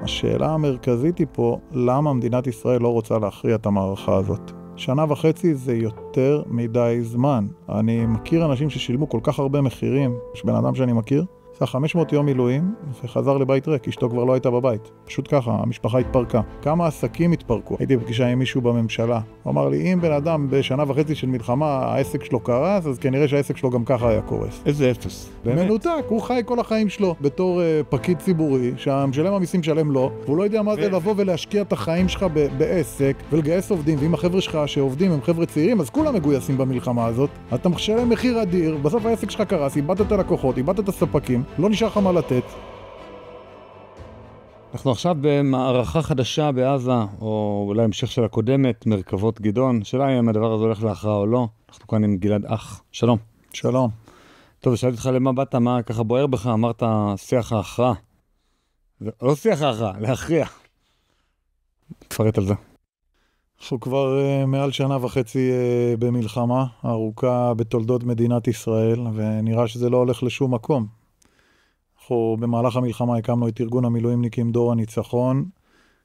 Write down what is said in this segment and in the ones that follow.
השאלה המרכזית היא פה, למה מדינת ישראל לא רוצה להכריע את המערכה הזאת? 1.5 שנה זה יותר מדי זמן. אני מכיר אנשים ששילמו כל כך הרבה מחירים, יש בן אדם שאני מכיר, עשה 500 יום מילואים וחזר לבית ריק, אשתו כבר לא הייתה בבית. פשוט ככה, המשפחה התפרקה. כמה עסקים התפרקו? הייתי בפגישה עם מישהו בממשלה. הוא אמר לי, אם בן אדם ב1.5 שנה של מלחמה, העסק שלו קרס, אז כנראה שהעסק שלו גם ככה היה קורס. איזה אפס. מנותק, הוא חי כל החיים שלו בתור פקיד ציבורי, שהמשלם המיסים שלם לו, והוא לא יודע מה זה לבוא ולהשקיע את החיים שלך בעסק, ולגייס עובדים, ואם החבר'ה שלך שעובדים הם חבר'ה צעירים, אז כולם מגויסים במלחמה הזאת. אתה משלם מחיר אדיר, בסוף העסק שלך קרס, איבדת את הלקוחות, איבדת את הספקים, לא נשאר לך מה לתת. אנחנו עכשיו במערכה חדשה בעזה, או אולי המשך של הקודמת, מרכבות גדעון. שאלה אם הדבר הזה הולך להכרעה או לא. אנחנו כאן עם גלעד אח. שלום. שלום. טוב, שאלתי אותך למה באת, מה ככה בוער בך, אמרת שיח ההכרעה. לא שיח ההכרעה, להכריע. תפרט על זה. אנחנו כבר מעל 1.5 שנה במלחמה ארוכה בתולדות מדינת ישראל, ונראה שזה לא הולך לשום מקום. אנחנו במהלך המלחמה הקמנו את ארגון המילואימניקים דור הניצחון,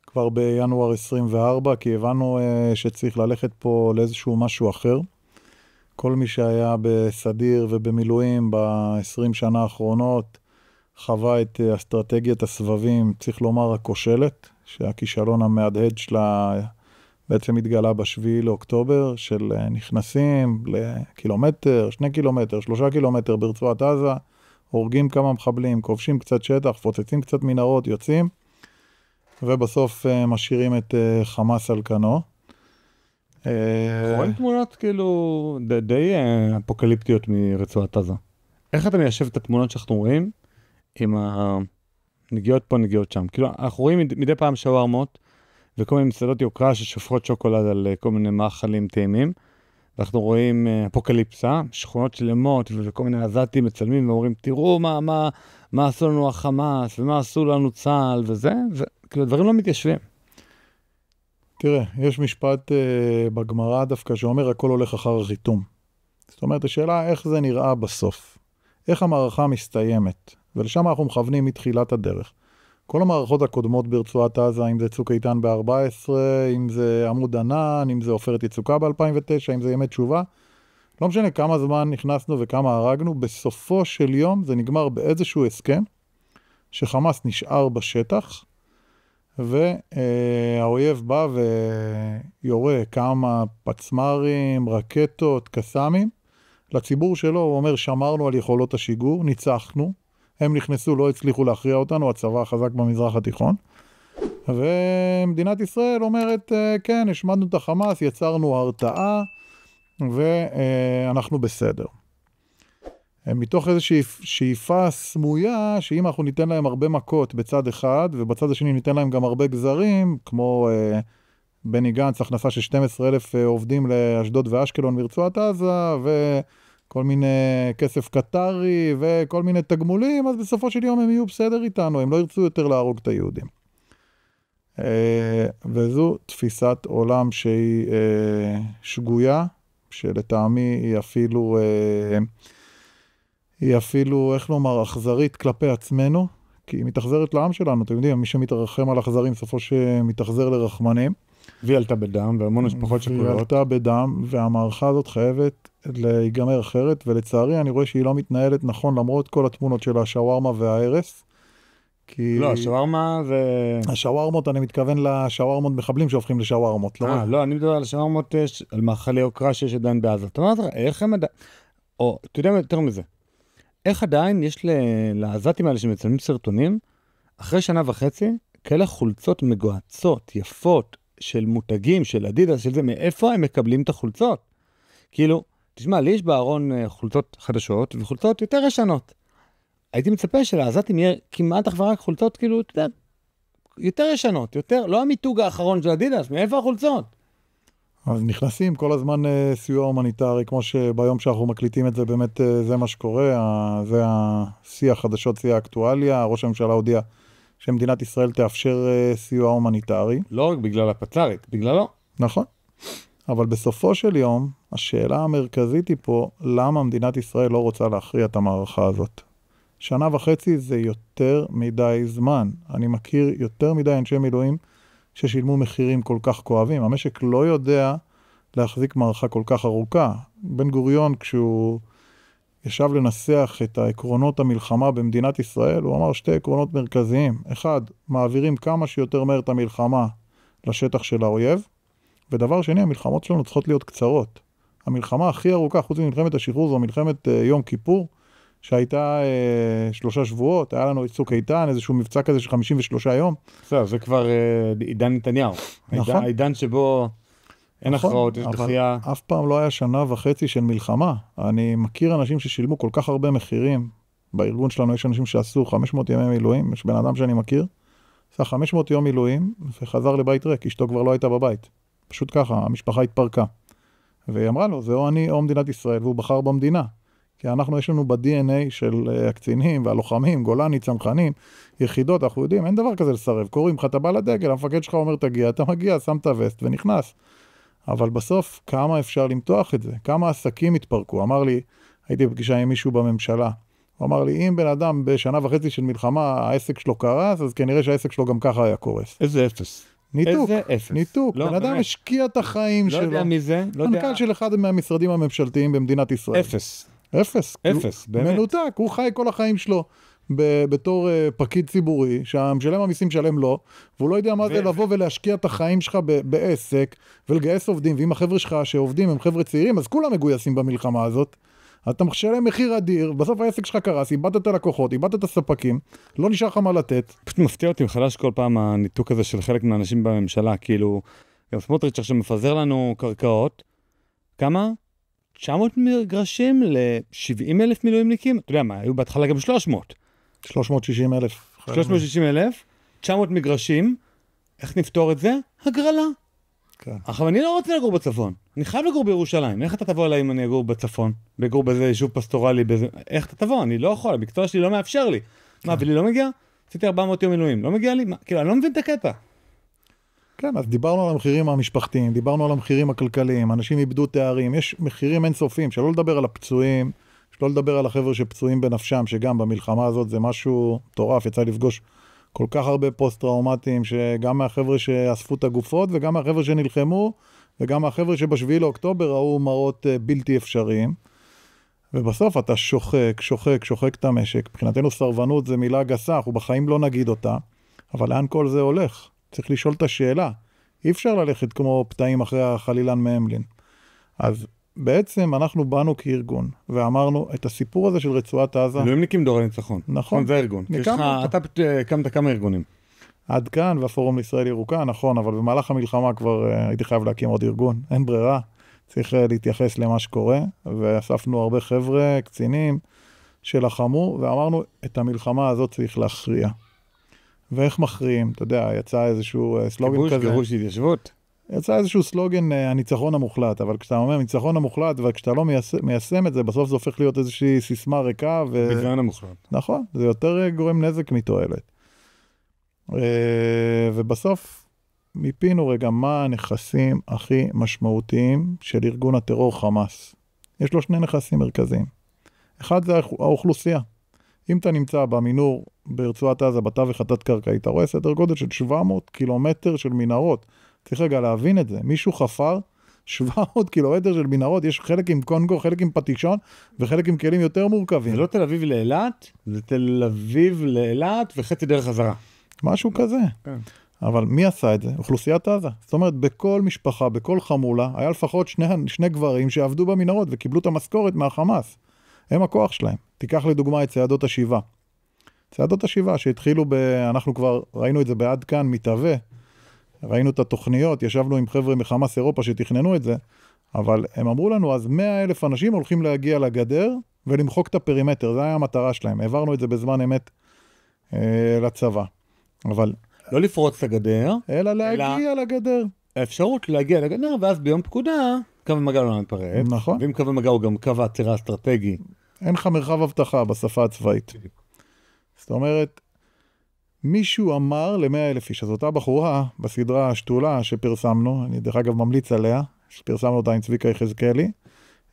כבר בינואר 24, כי הבנו שצריך ללכת פה לאיזשהו משהו אחר. כל מי שהיה בסדיר ובמילואים ב-20 שנה האחרונות, חווה את אסטרטגיית הסבבים, צריך לומר הכושלת, שהכישלון המהדהד שלה בעצם התגלה ב7 לאוקטובר, של נכנסים לקילומטר, 2 קילומטר, 3 קילומטר ברצועת עזה, הורגים כמה מחבלים, כובשים קצת שטח, פוצצים קצת מנהרות, יוצאים, ובסוף משאירים את חמאס על כנו. רואים תמונות כאילו די אפוקליפטיות מרצועת עזה. איך אתה מיישב את התמונות שאנחנו רואים עם הנגיעות פה, נגיעות שם? כאילו, אנחנו רואים מדי פעם שווארמות, וכל מיני מסעדות יוקרה ששופכות שוקולד על כל מיני מאכלים טעימים, ואנחנו רואים אפוקליפסה, שכונות שלמות וכל מיני עזתים מצלמים ואומרים, תראו מה עשו לנו החמאס ומה עשו לנו צה"ל וזה, וכאילו דברים לא מתיישבים. תראה, יש משפט בגמרא דווקא שאומר הכל הולך אחר החיתום. זאת אומרת, השאלה איך זה נראה בסוף, איך המערכה מסתיימת, ולשם אנחנו מכוונים מתחילת הדרך. כל המערכות הקודמות ברצועת עזה, אם זה צוק איתן ב-14, אם זה עמוד ענן, אם זה עופרת יצוקה ב-2009, אם זה ימי תשובה, לא משנה כמה זמן נכנסנו וכמה הרגנו, בסופו של יום זה נגמר באיזשהו הסכם, שחמאס נשאר בשטח, והאויב בא ויורה כמה פצמרים, רקטות, קסאמים, לציבור שלו הוא אומר, שמרנו על יכולות השיגור, ניצחנו, הם נכנסו, לא הצליחו להכריע אותנו, הצבא החזק במזרח התיכון. ומדינת ישראל אומרת, כן, השמדנו את החמאס, יצרנו הרתעה, ואנחנו בסדר. מתוך איזושהי שאיפה סמויה, שאם אנחנו ניתן להם הרבה מכות בצד אחד, ובצד השני ניתן להם גם הרבה גזרים, כמו בני גנץ, הכנסה של 12,000 עובדים לאשדוד ואשקלון מרצועת עזה, כל מיני כסף קטרי וכל מיני תגמולים, אז בסופו של יום הם יהיו בסדר איתנו, הם לא ירצו יותר להרוג את היהודים. וזו תפיסת עולם שהיא שגויה, שלטעמי היא אפילו, איך לומר, אכזרית כלפי עצמנו, כי היא מתאכזרת לעם שלנו, אתם יודעים, מי שמתרחם על אכזרים, סופו שמתאכזר לרחמנים. והיא עלתה בדם, והמון משפחות שכולות. והיא עלתה בדם, והמערכה הזאת חייבת להיגמר אחרת, ולצערי אני רואה שהיא לא מתנהלת נכון, למרות כל התמונות של השווארמה וההרס. לא, השווארמה זה... השווארמות, אני מתכוון לשווארמות מחבלים שהופכים לשווארמות. לא, אני מדבר על השווארמות, על מאכלי יוקרה שיש עדיין בעזה. אתה אומר, איך הם עדיין... או, אתה יודע יותר מזה. איך עדיין יש לעזתים האלה שמצלמים סרטונים, אחרי 1.5 שנה, כאלה חולצות מגועצות, יפות, של מותגים, של אדידס, של זה, מאיפה הם מקבלים את החולצות? כאילו, תשמע, לי יש בארון חולצות חדשות וחולצות יותר ישנות. הייתי מצפה שלעזתים יהיה כמעט אך ורק חולצות, כאילו, אתה יודע, יותר ישנות, יותר, לא המיתוג האחרון של אדידס, מאיפה החולצות? אז נכנסים כל הזמן סיוע הומניטרי, כמו שביום שאנחנו מקליטים את זה, באמת זה מה שקורה, זה השיח חדשות, שיח האקטואליה, ראש הממשלה הודיע שמדינת ישראל תאפשר סיוע הומניטרי. לא רק בגלל הפצ"רית, בגללו. נכון. אבל בסופו של יום, השאלה המרכזית היא פה, למה מדינת ישראל לא רוצה להכריע את המערכה הזאת? 1.5 זה יותר מדי זמן. אני מכיר יותר מדי אנשי מילואים ששילמו מחירים כל כך כואבים. המשק לא יודע להחזיק מערכה כל כך ארוכה. בן גוריון, כשהוא ישב לנסח את העקרונות המלחמה במדינת ישראל, הוא אמר 2 עקרונות מרכזיים. 1, מעבירים כמה שיותר מהר את המלחמה לשטח של האויב, ודבר שני, המלחמות שלנו צריכות להיות קצרות. המלחמה הכי ארוכה, חוץ ממלחמת השחרור, זו מלחמת יום כיפור, שהייתה 3 שבועות, היה לנו צוק איתן, איזשהו מבצע כזה של 53 יום. זה כבר עידן נתניהו. נכון. העידן שבו אין הכרעות, יש דחייה. אף פעם לא היה 1.5 של מלחמה. אני מכיר אנשים ששילמו כל כך הרבה מחירים. בארגון שלנו יש אנשים שעשו 500 ימי מילואים, יש בן אדם שאני מכיר, עשה 500 יום מילואים וחזר לבית ריק, אשתו כבר לא הייתה בבית. פשוט ככה, המשפחה התפרקה. והיא אמרה לו, זה או אני או מדינת ישראל, והוא בחר במדינה. כי אנחנו, יש לנו ב-DNA של הקצינים והלוחמים, גולני, צנחנים, יחידות, אנחנו יודעים, אין דבר כזה לסרב. קוראים לך, אתה בא לדגל, המפקד שלך אומר, תגיע, אתה מגיע, שם את הווסט ונכנס. אבל בסוף, כמה אפשר למתוח את זה? כמה עסקים התפרקו? אמר לי, הייתי בפגישה עם מישהו בממשלה, הוא אמר לי, אם בן אדם ב1.5 של מלחמה, העסק שלו קרס, אז כנראה שהעסק שלו גם ככה היה קורס. איזה אפס. ניתוק, איזה אפס. ניתוק. לא, בן אדם השקיע את החיים שלו. לא יודע מי זה, לא יודע. מנכ"ל של אחד מהמשרדים הממשלתיים במדינת ישראל. אפס. אפס. אפס, באמת. מנותק, הוא חי כל החיים שלו בתור פקיד ציבורי, שהמשלם המיסים שלם לו, והוא לא יודע מה זה לבוא ולהשקיע את החיים שלך בעסק, ולגייס עובדים, ואם החבר'ה שלך שעובדים הם חבר'ה צעירים, אז כולם מגויסים במלחמה הזאת. אתה משלם מחיר אדיר, בסוף העסק שלך קרס, איבדת את הלקוחות, איבדת את הספקים, לא נשאר לך מה לתת. פשוט מפתיע אותי מחדש כל פעם הניתוק הזה של חלק מהאנשים בממשלה, כאילו, גם סמוטריץ' עכשיו מפזר לנו קרקעות, כמה? 900 מגרשים ל-70,000 מילואימניקים? אתה יודע מה, היו בהתחלה גם 300. 360,000. 360,000, 900 מגרשים, איך נפתור את זה? הגרלה. כן. עכשיו, אני לא רוצה לגור בצפון, אני חייב לגור בירושלים. איך אתה תבוא אליי אם אני אגור בצפון? בגור באיזה יישוב פסטורלי, איך אתה תבוא? אני לא יכול, המקצוע שלי לא מאפשר לי. מה, ולי לא מגיע? עשיתי 400 יום מילואים, לא מגיע לי? כאילו, אני לא מבין את הקטע. כן, אז דיברנו על המחירים המשפחתיים, דיברנו על המחירים הכלכליים, אנשים איבדו תארים, יש מחירים אינסופיים, שלא לדבר על הפצועים, שלא לדבר על החבר'ה שפצועים בנפשם, שגם במלחמה הזאת זה משהו מטורף, יצא לפגוש כל כך הרבה פוסט-טראומטיים, שגם מהחבר'ה שאספו את הגופות, וגם מהחבר'ה שנלחמו, וגם מהחבר'ה שבשביעי לאוקטובר ראו מראות בלתי אפשריים. ובסוף אתה שוחק את המשק. מבחינתנו סרבנות זה מילה גסה, אנחנו בחיים לא נגיד אותה, אבל לאן כל זה הולך? צריך לשאול את השאלה. אי אפשר ללכת כמו פתאים אחרי החלילן מהמלין. אז בעצם אנחנו באנו כארגון, ואמרנו את הסיפור הזה של רצועת עזה. מילואימניקים דור הניצחון. נכון. זה הארגון. אתה הקמת כמה ארגונים. עד כאן, והפורום לישראל ירוקה, נכון, אבל במהלך המלחמה כבר הייתי חייב להקים עוד ארגון. אין ברירה. צריך להתייחס למה שקורה, ואספנו הרבה חבר'ה, קצינים, שלחמו, ואמרנו, את המלחמה הזאת צריך להכריע. ואיך מכריעים? אתה יודע, יצא איזשהו סלוגן כזה. גירוש התיישבות. יצא איזשהו סלוגן הניצחון המוחלט, אבל כשאתה אומר ניצחון המוחלט, וכשאתה לא מיישם את זה, בסוף זה הופך להיות איזושהי סיסמה ריקה. בזמן המוחלט. נכון, זה יותר גורם נזק מתועלת. ובסוף מיפינו רגע מה הנכסים הכי משמעותיים של ארגון הטרור חמאס. יש לו 2 נכסים מרכזיים. אחד זה האוכלוסייה. אם אתה נמצא במינור ברצועת עזה, בתווך התת-קרקעי, אתה רואה סדר גודל של 700 קילומטר של מנהרות. צריך רגע להבין את זה. מישהו חפר 700 קילומטר של מנהרות, יש חלק עם קונגו, חלק עם פטישון, וחלק עם כלים יותר מורכבים. זה לא תל אביב לאילת, זה תל אביב לאילת וחצי דרך חזרה. משהו כזה. כן. אבל מי עשה את זה? אוכלוסיית עזה. זאת אומרת, בכל משפחה, בכל חמולה, היה לפחות שני גברים שעבדו במנהרות וקיבלו את המשכורת מהחמאס. הם הכוח שלהם. תיקח לדוגמה את צעדות השיבה. צעדות השיבה שהתחילו אנחנו כבר ראינו את זה בעד כאן, מתהווה. ראינו את התוכניות, ישבנו עם חבר'ה מחמאס אירופה שתכננו את זה, אבל הם אמרו לנו, אז 100,000 אנשים הולכים להגיע לגדר ולמחוק את הפרימטר. זה היה המטרה שלהם. העברנו את זה בזמן אמת לצבא. אבל לא לפרוץ את הגדר, אלא להגיע לגדר. האפשרות להגיע לגדר, ואז ביום פקודה, קו המגע לא מתפרץ. נכון. ואם קו המגע הוא גם קו העצירה אסטרטגי. אין לך מרחב הבטחה בשפה הצבאית. זאת אומרת, מישהו אמר ל100,000 איש, אז אותה בחורה בסדרה השתולה שפרסמנו, אני דרך אגב ממליץ עליה, שפרסמנו אותה עם צביקה יחזקאלי,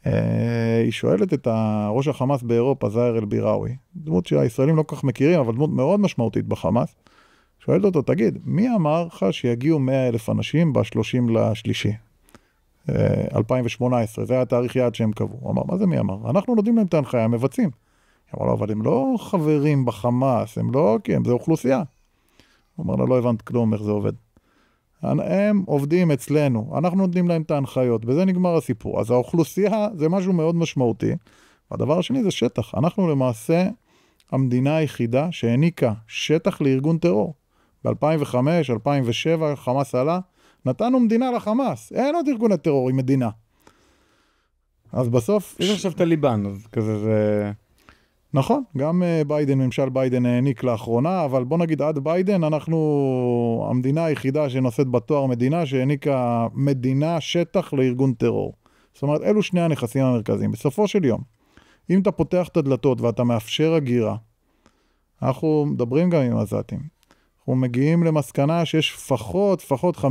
היא שואלת את ראש החמאס באירופה, זאהר אל-ביראווי, דמות שהישראלים לא כל כך מכירים, אבל דמות מאוד משמעותית בחמאס, שואלת אותו, תגיד, מי אמר לך שיגיעו 100,000 אנשים ב-30 לשלישי? 2018, זה היה תאריך יעד שהם קבעו. הוא אמר, מה זה מי אמר? אנחנו נותנים להם את ההנחיה, הם מבצעים. הוא אמר לו, אבל הם לא חברים בחמאס, הם לא, כי זה אוכלוסייה. הוא אמר לו, לא הבנת כלום איך זה עובד. הם עובדים אצלנו, אנחנו נותנים להם את ההנחיות, וזה נגמר הסיפור. אז האוכלוסייה זה משהו מאוד משמעותי. והדבר השני זה שטח. אנחנו למעשה המדינה היחידה שהעניקה שטח לארגון טרור. ב-2005, 2007, חמאס עלה, נתנו מדינה לחמאס. אין עוד ארגון הטרור עם מדינה. אז בסוף... יש עכשיו טליבן, אז כזה זה... נכון, גם ביידן, ממשל ביידן העניק לאחרונה, אבל בוא נגיד עד ביידן, אנחנו המדינה היחידה שנושאת בתואר מדינה, שהעניקה מדינה שטח לארגון טרור. זאת אומרת, אלו שני הנכסים המרכזיים. בסופו של יום, אם אתה פותח את הדלתות ואתה מאפשר הגירה, אנחנו מדברים גם עם עזתים. אנחנו מגיעים למסקנה שיש לפחות 50%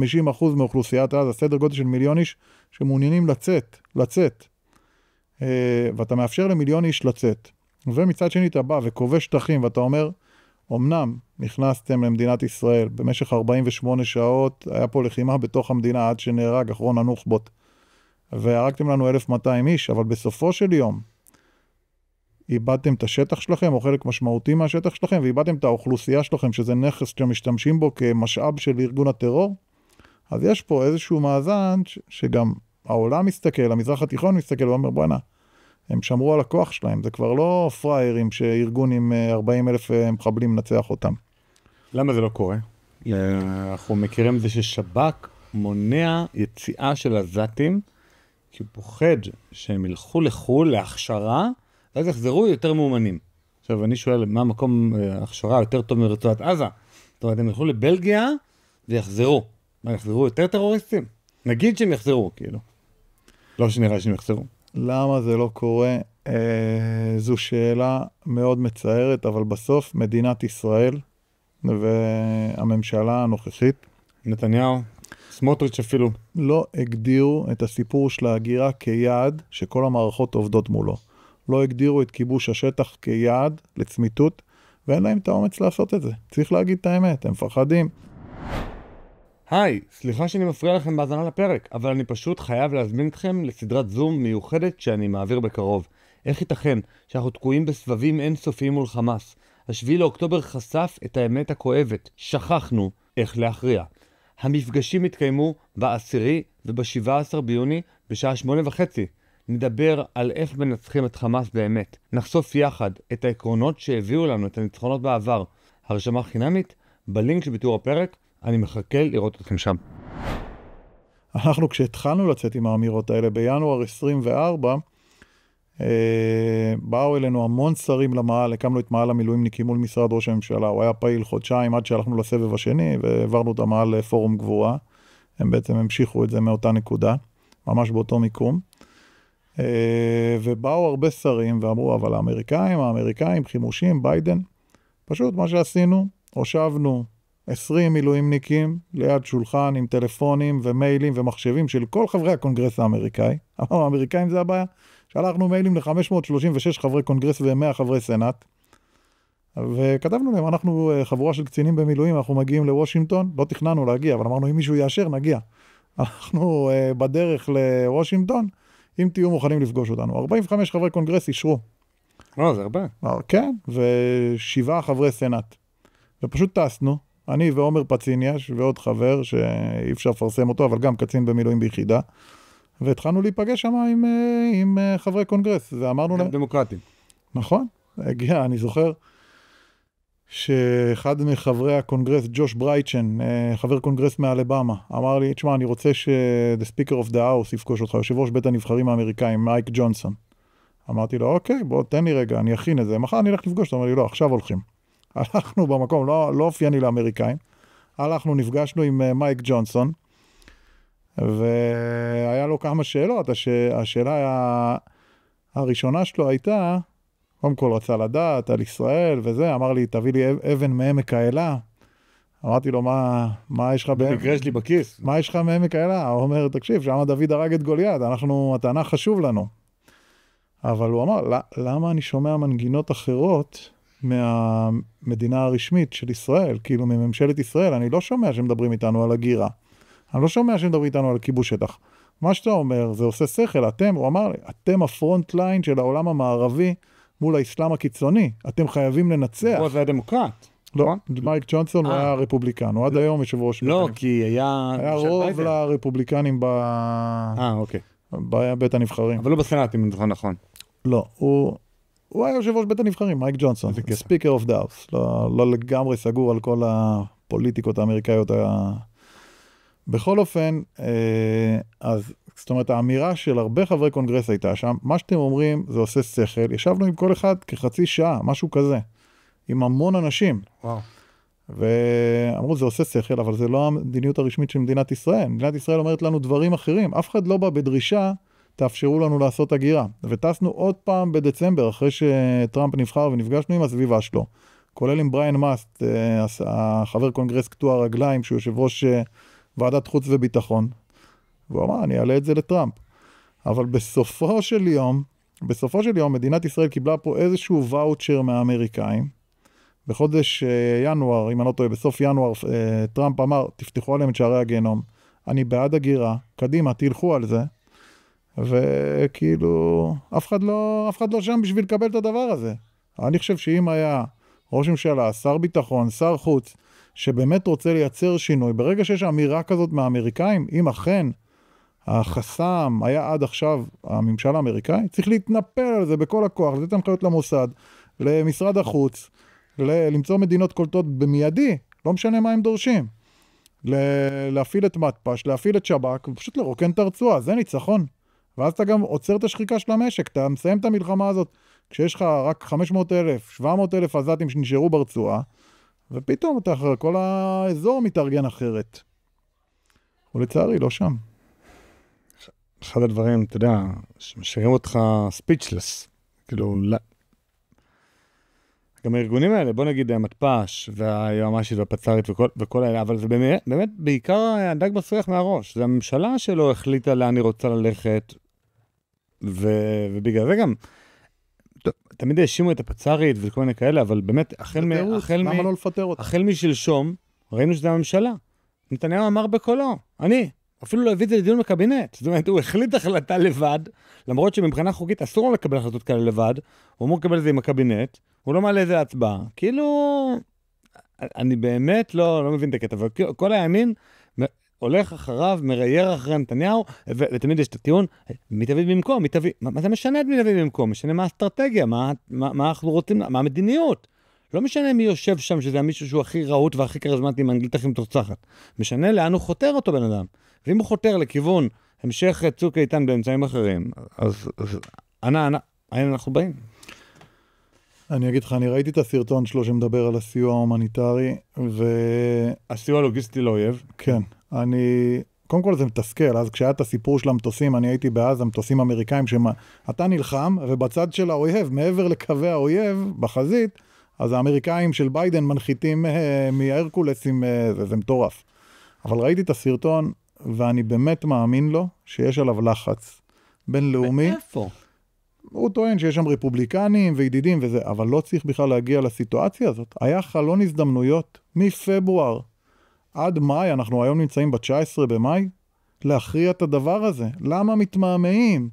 מאוכלוסיית עזה, סדר גודל של מיליון איש, שמעוניינים לצאת. ואתה מאפשר למיליון איש לצאת. ומצד שני אתה בא וכובש שטחים, ואתה אומר, אמנם נכנסתם למדינת ישראל, במשך 48 שעות היה פה לחימה בתוך המדינה, עד שנהרג אחרון הנוח'בות, והרגתם לנו 1,200 איש, אבל בסופו של יום, איבדתם את השטח שלכם, או חלק משמעותי מהשטח שלכם, ואיבדתם את האוכלוסייה שלכם, שזה נכס שאתם משתמשים בו כמשאב של ארגון הטרור, אז יש פה איזשהו מאזן, שגם העולם מסתכל, המזרח התיכון מסתכל, ואומר, בוא'נה, הם שמרו על הכוח שלהם, זה כבר לא פריירים שארגון עם 40,000 מחבלים נצח אותם. למה זה לא קורה? אנחנו מכירים את זה ששב"כ מונע יציאה של עזתים, כי הוא פוחד שהם ילכו לחול להכשרה, ואז יחזרו יותר מאומנים. עכשיו אני שואל, מה המקום הכשרה יותר טוב מרצועת עזה? זאת אומרת, הם ילכו לבלגיה ויחזרו. מה, יחזרו יותר טרוריסטים? נגיד שהם יחזרו, כאילו. לא שנראה שהם יחזרו. למה זה לא קורה? זו שאלה מאוד מצערת, אבל בסוף מדינת ישראל והממשלה הנוכחית, נתניהו, סמוטריץ' אפילו, לא הגדירו את הסיפור של ההגירה כיעד שכל המערכות עובדות מולו. לא הגדירו את כיבוש השטח כיעד לצמיתות, ואין להם את האומץ לעשות את זה. צריך להגיד את האמת, הם מפחדים. היי, סליחה שאני מפריע לכם בהאזנה לפרק, אבל אני פשוט חייב להזמין אתכם לסדרת זום מיוחדת שאני מעביר בקרוב. איך ייתכן שאנחנו תקועים בסבבים אינסופיים מול חמאס? 7 לאוקטובר חשף את האמת הכואבת, שכחנו איך להכריע. המפגשים התקיימו ב10 וב17 ביוני בשעה 8:30. נדבר על איך מנצחים את חמאס באמת. נחשוף יחד את העקרונות שהביאו לנו את הניצחונות בעבר. הרשמה חינמית בלינק שבתיאור הפרק. אני מחכה לראות אתכם שם. אנחנו כשהתחלנו לצאת עם האמירות האלה בינואר 24, באו אלינו המון שרים למעל, הקמנו את מעל המילואימניקים מול משרד ראש הממשלה, הוא היה פעיל חודשיים עד שהלכנו לסבב השני, והעברנו את המעל לפורום גבורה, הם בעצם המשיכו את זה מאותה נקודה, ממש באותו מיקום, ובאו הרבה שרים ואמרו, אבל האמריקאים, חימושים, ביידן, פשוט מה שעשינו, הושבנו 20 מילואימניקים ליד שולחן עם טלפונים ומיילים ומחשבים של כל חברי הקונגרס האמריקאי. האמריקאים זה הבעיה. שלחנו מיילים ל-536 חברי קונגרס ו-100 חברי סנאט. וכתבנו להם, אנחנו חבורה של קצינים במילואים, אנחנו מגיעים לוושינגטון, לא תכננו להגיע, אבל אמרנו, אם מישהו יאשר, נגיע. אנחנו בדרך לוושינגטון, אם תהיו מוכנים לפגוש אותנו. 45 חברי קונגרס אישרו. זה הרבה. כן, ו7 חברי סנאט. ופשוט טסנו. אני ועומר פציניאש ועוד חבר שאי אפשר לפרסם אותו, אבל גם קצין במילואים ביחידה. והתחלנו להיפגש שם עם חברי קונגרס. ואמרנו להם... דמוקרטים. נכון. הגיע, אני זוכר שאחד מחברי הקונגרס, ג'וש ברייטשן, חבר קונגרס מאלבמה, אמר לי, תשמע, אני רוצה the Speaker of the House יפגוש אותך, יושב ראש בית הנבחרים האמריקאים, מייק ג'ונסון. אמרתי לו, אוקיי, בוא, תן לי רגע, אני אכין את זה. מחר אני אלך לפגוש. אמר לי, לא, עכשיו הולכים. הלכנו במקום, לא אופייני לאמריקאים, הלכנו, נפגשנו עם מייק ג'ונסון, והיה לו כמה שאלות. השאלה הראשונה שלו הייתה, קודם כל רצה לדעת על ישראל וזה, אמר לי, תביא לי אבן מעמק האלה. אמרתי לו, מה יש לך במקרה שלי בכיס. מה יש לך מעמק האלה? הוא אומר, תקשיב, שם דוד הרג את גוליית, התנ"ך חשוב לנו. אבל הוא אמר, למה אני שומע מנגינות אחרות מהמדינה הרשמית של ישראל, כאילו מממשלת ישראל? אני לא שומע שמדברים איתנו על הגירה. אני לא שומע שמדברים איתנו על כיבוש שטח. מה שאתה אומר, זה עושה שכל. הוא אמר לי, אתם הפרונט ליין של העולם המערבי מול האסלאם הקיצוני. אתם חייבים לנצח. פה זה הדמוקרט. לא, מייק ג'ונסון הוא היה רפובליקן, הוא עד היום יושב ראש. לא, כי היה רוב לרפובליקנים אוקיי. בבית הנבחרים. אבל לא בסנאט, אם אני זוכר נכון. לא, הוא היה יושב ראש בית הנבחרים, מייק ג'ונסון, ספיקר אוף דה האוס, לא לגמרי סגור על כל הפוליטיקות האמריקאיות. בכל אופן, אז זאת אומרת, האמירה של הרבה חברי קונגרס הייתה שם, מה שאתם אומרים זה עושה שכל, ישבנו עם כל אחד כחצי שעה, משהו כזה, עם המון אנשים. וואו. ואמרו, זה עושה שכל, אבל זה לא המדיניות הרשמית של מדינת ישראל. מדינת ישראל אומרת לנו דברים אחרים. אף אחד לא בא בדרישה, תאפשרו לנו לעשות הגירה. וטסנו עוד פעם בדצמבר, אחרי שטראמפ נבחר ונפגשנו עם הסביבה שלו. כולל עם בריין מאסט, החבר קונגרס קטוע הרגליים, שהוא יושב ראש ועדת חוץ וביטחון. והוא אמר, אני אעלה את זה לטראמפ. אבל בסופו של יום, מדינת ישראל קיבלה פה איזשהו ואוצ'ר מהאמריקאים, בחודש ינואר, אם אני לא טועה, בסוף ינואר, טראמפ אמר, תפתחו עליהם את שערי הגיהנום, אני בעד הגירה, קדימה, תלכו על זה, וכאילו, אף אחד לא שם בשביל לקבל את הדבר הזה. אני חושב שאם היה ראש ממשלה, שר ביטחון, שר חוץ, שבאמת רוצה לייצר שינוי, ברגע שיש אמירה כזאת מהאמריקאים, אם אכן החסם היה עד עכשיו הממשל האמריקאי, צריך להתנפל על זה בכל הכוח, לתת הנחיות למוסד, למשרד החוץ, למצוא מדינות קולטות במיידי, לא משנה מה הם דורשים, להפעיל את מתפ"ש, להפעיל את שב"כ, ופשוט לרוקן את הרצועה, זה ניצחון. ואז אתה גם עוצר את השחיקה של המשק, אתה מסיים את המלחמה הזאת, כשיש לך רק 500,000, 700,000 עזתים שנשארו ברצועה, ופתאום אתה אחרי כל האזור מתארגן אחרת. ולצערי, לא שם. אחד הדברים, אתה יודע, שמשאירים אותך speechless, כאילו, גם הארגונים האלה, בוא נגיד המתפ"ש והיועמ"שית והפצ"רית וכל האלה, אבל זה באמת בעיקר הדג מסריח מהראש. זה הממשלה שלא החליטה לאן היא רוצה ללכת, ובגלל זה גם, תמיד האשימו את הפצ"רית וכל מיני כאלה, אבל באמת, החל משלשום, ראינו שזה הממשלה. נתניהו אמר בקולו, אפילו לא הביא את זה לדיון בקבינט. זאת אומרת, הוא החליט החלטה לבד, למרות שמבחינה חוקית אסור לו לקבל החלטות כאלה לבד, הוא אמור לקבל את זה עם הקבינט, הוא לא מעלה איזה הצבעה. כאילו, אני באמת לא מבין את הקטע, וכל הימין הולך אחריו, מרייר אחרי נתניהו, ותמיד יש את הטיעון, מי תביא במקום? מה זה משנה את מי תביא במקום? משנה מה האסטרטגיה, מה אנחנו רוצים, מה המדיניות? לא משנה מי יושב שם, שזה המישהו שהוא הכי רהוט והכי כריזמטי, עם האנגלית הכי מתוצחת. משנה לאן הוא חותר אותו בן אדם. ואם הוא חותר לכיוון המשך צוק איתן באמצעים אחרים, אז אנה אנחנו באים. אני אגיד לך, אני ראיתי את הסרטון שלו שמדבר על הסיוע ההומניטרי, הסיוע הלוגיסטי לאויב. כן, קודם כל זה מתסכל, אז כשהיה את הסיפור של המטוסים, אני הייתי בעזה, מטוסים אמריקאים, אתה נלחם, ובצד של האויב, מעבר לקווי האויב, בחזית, אז האמריקאים של ביידן מנחיתים מהרקולסים, זה מטורף. אבל ראיתי את הסרטון, ואני באמת מאמין לו שיש עליו לחץ בינלאומי. מאיפה? הוא טוען שיש שם רפובליקנים וידידים וזה, אבל לא צריך בכלל להגיע לסיטואציה הזאת. היה חלון הזדמנויות מפברואר עד מאי, אנחנו היום נמצאים ב-19 במאי, להכריע את הדבר הזה. למה מתמהמהים?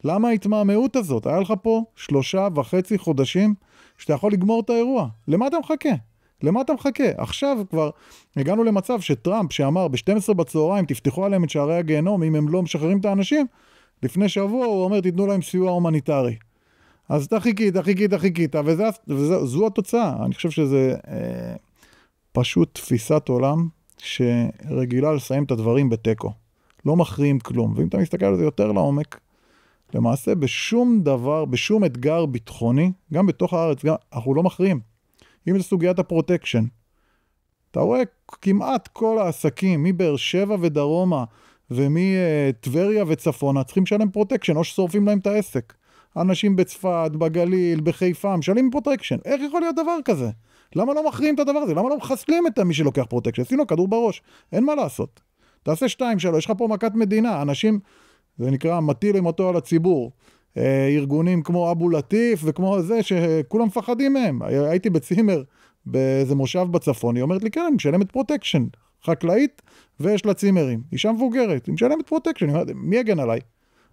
למה ההתמהמהות הזאת? היה לך פה 3.5 חודשים שאתה יכול לגמור את האירוע. למה אתה מחכה? למה אתה מחכה? עכשיו כבר הגענו למצב שטראמפ שאמר ב-12 בצהריים תפתחו עליהם את שערי הגיהנום אם הם לא משחררים את האנשים, לפני שבוע הוא אומר תיתנו להם סיוע הומניטרי. אז אתה חיכית, וזו התוצאה. אני חושב שזה פשוט תפיסת עולם שרגילה לסיים את הדברים בטקו. לא מכריעים כלום. ואם אתה מסתכל על זה יותר לעומק, למעשה בשום דבר, בשום אתגר ביטחוני, גם בתוך הארץ, אנחנו לא מכריעים. אם זה סוגיית הפרוטקשן, אתה רואה כמעט כל העסקים, מבאר שבע ודרומה, ומטבריה וצפונה, צריכים לשלם פרוטקשן, או ששורפים להם את העסק. אנשים בצפת, בגליל, בחיפה, משלמים פרוטקשן. איך יכול להיות דבר כזה? למה לא מכריעים את הדבר הזה? למה לא מחסלים את מי שלוקח פרוטקשן? עשינו כדור בראש, אין מה לעשות. תעשה 2-3, יש לך פה מכת מדינה, אנשים, זה נקרא מטיל אימתו על הציבור. ארגונים כמו אבו לטיף וכמו זה שכולם מפחדים מהם. הייתי בצימר באיזה מושב בצפון, היא אומרת לי, כן, אני משלמת פרוטקשן, חקלאית ויש לה צימרים. אישה מבוגרת, היא משלמת פרוטקשן, מי יגן עליי?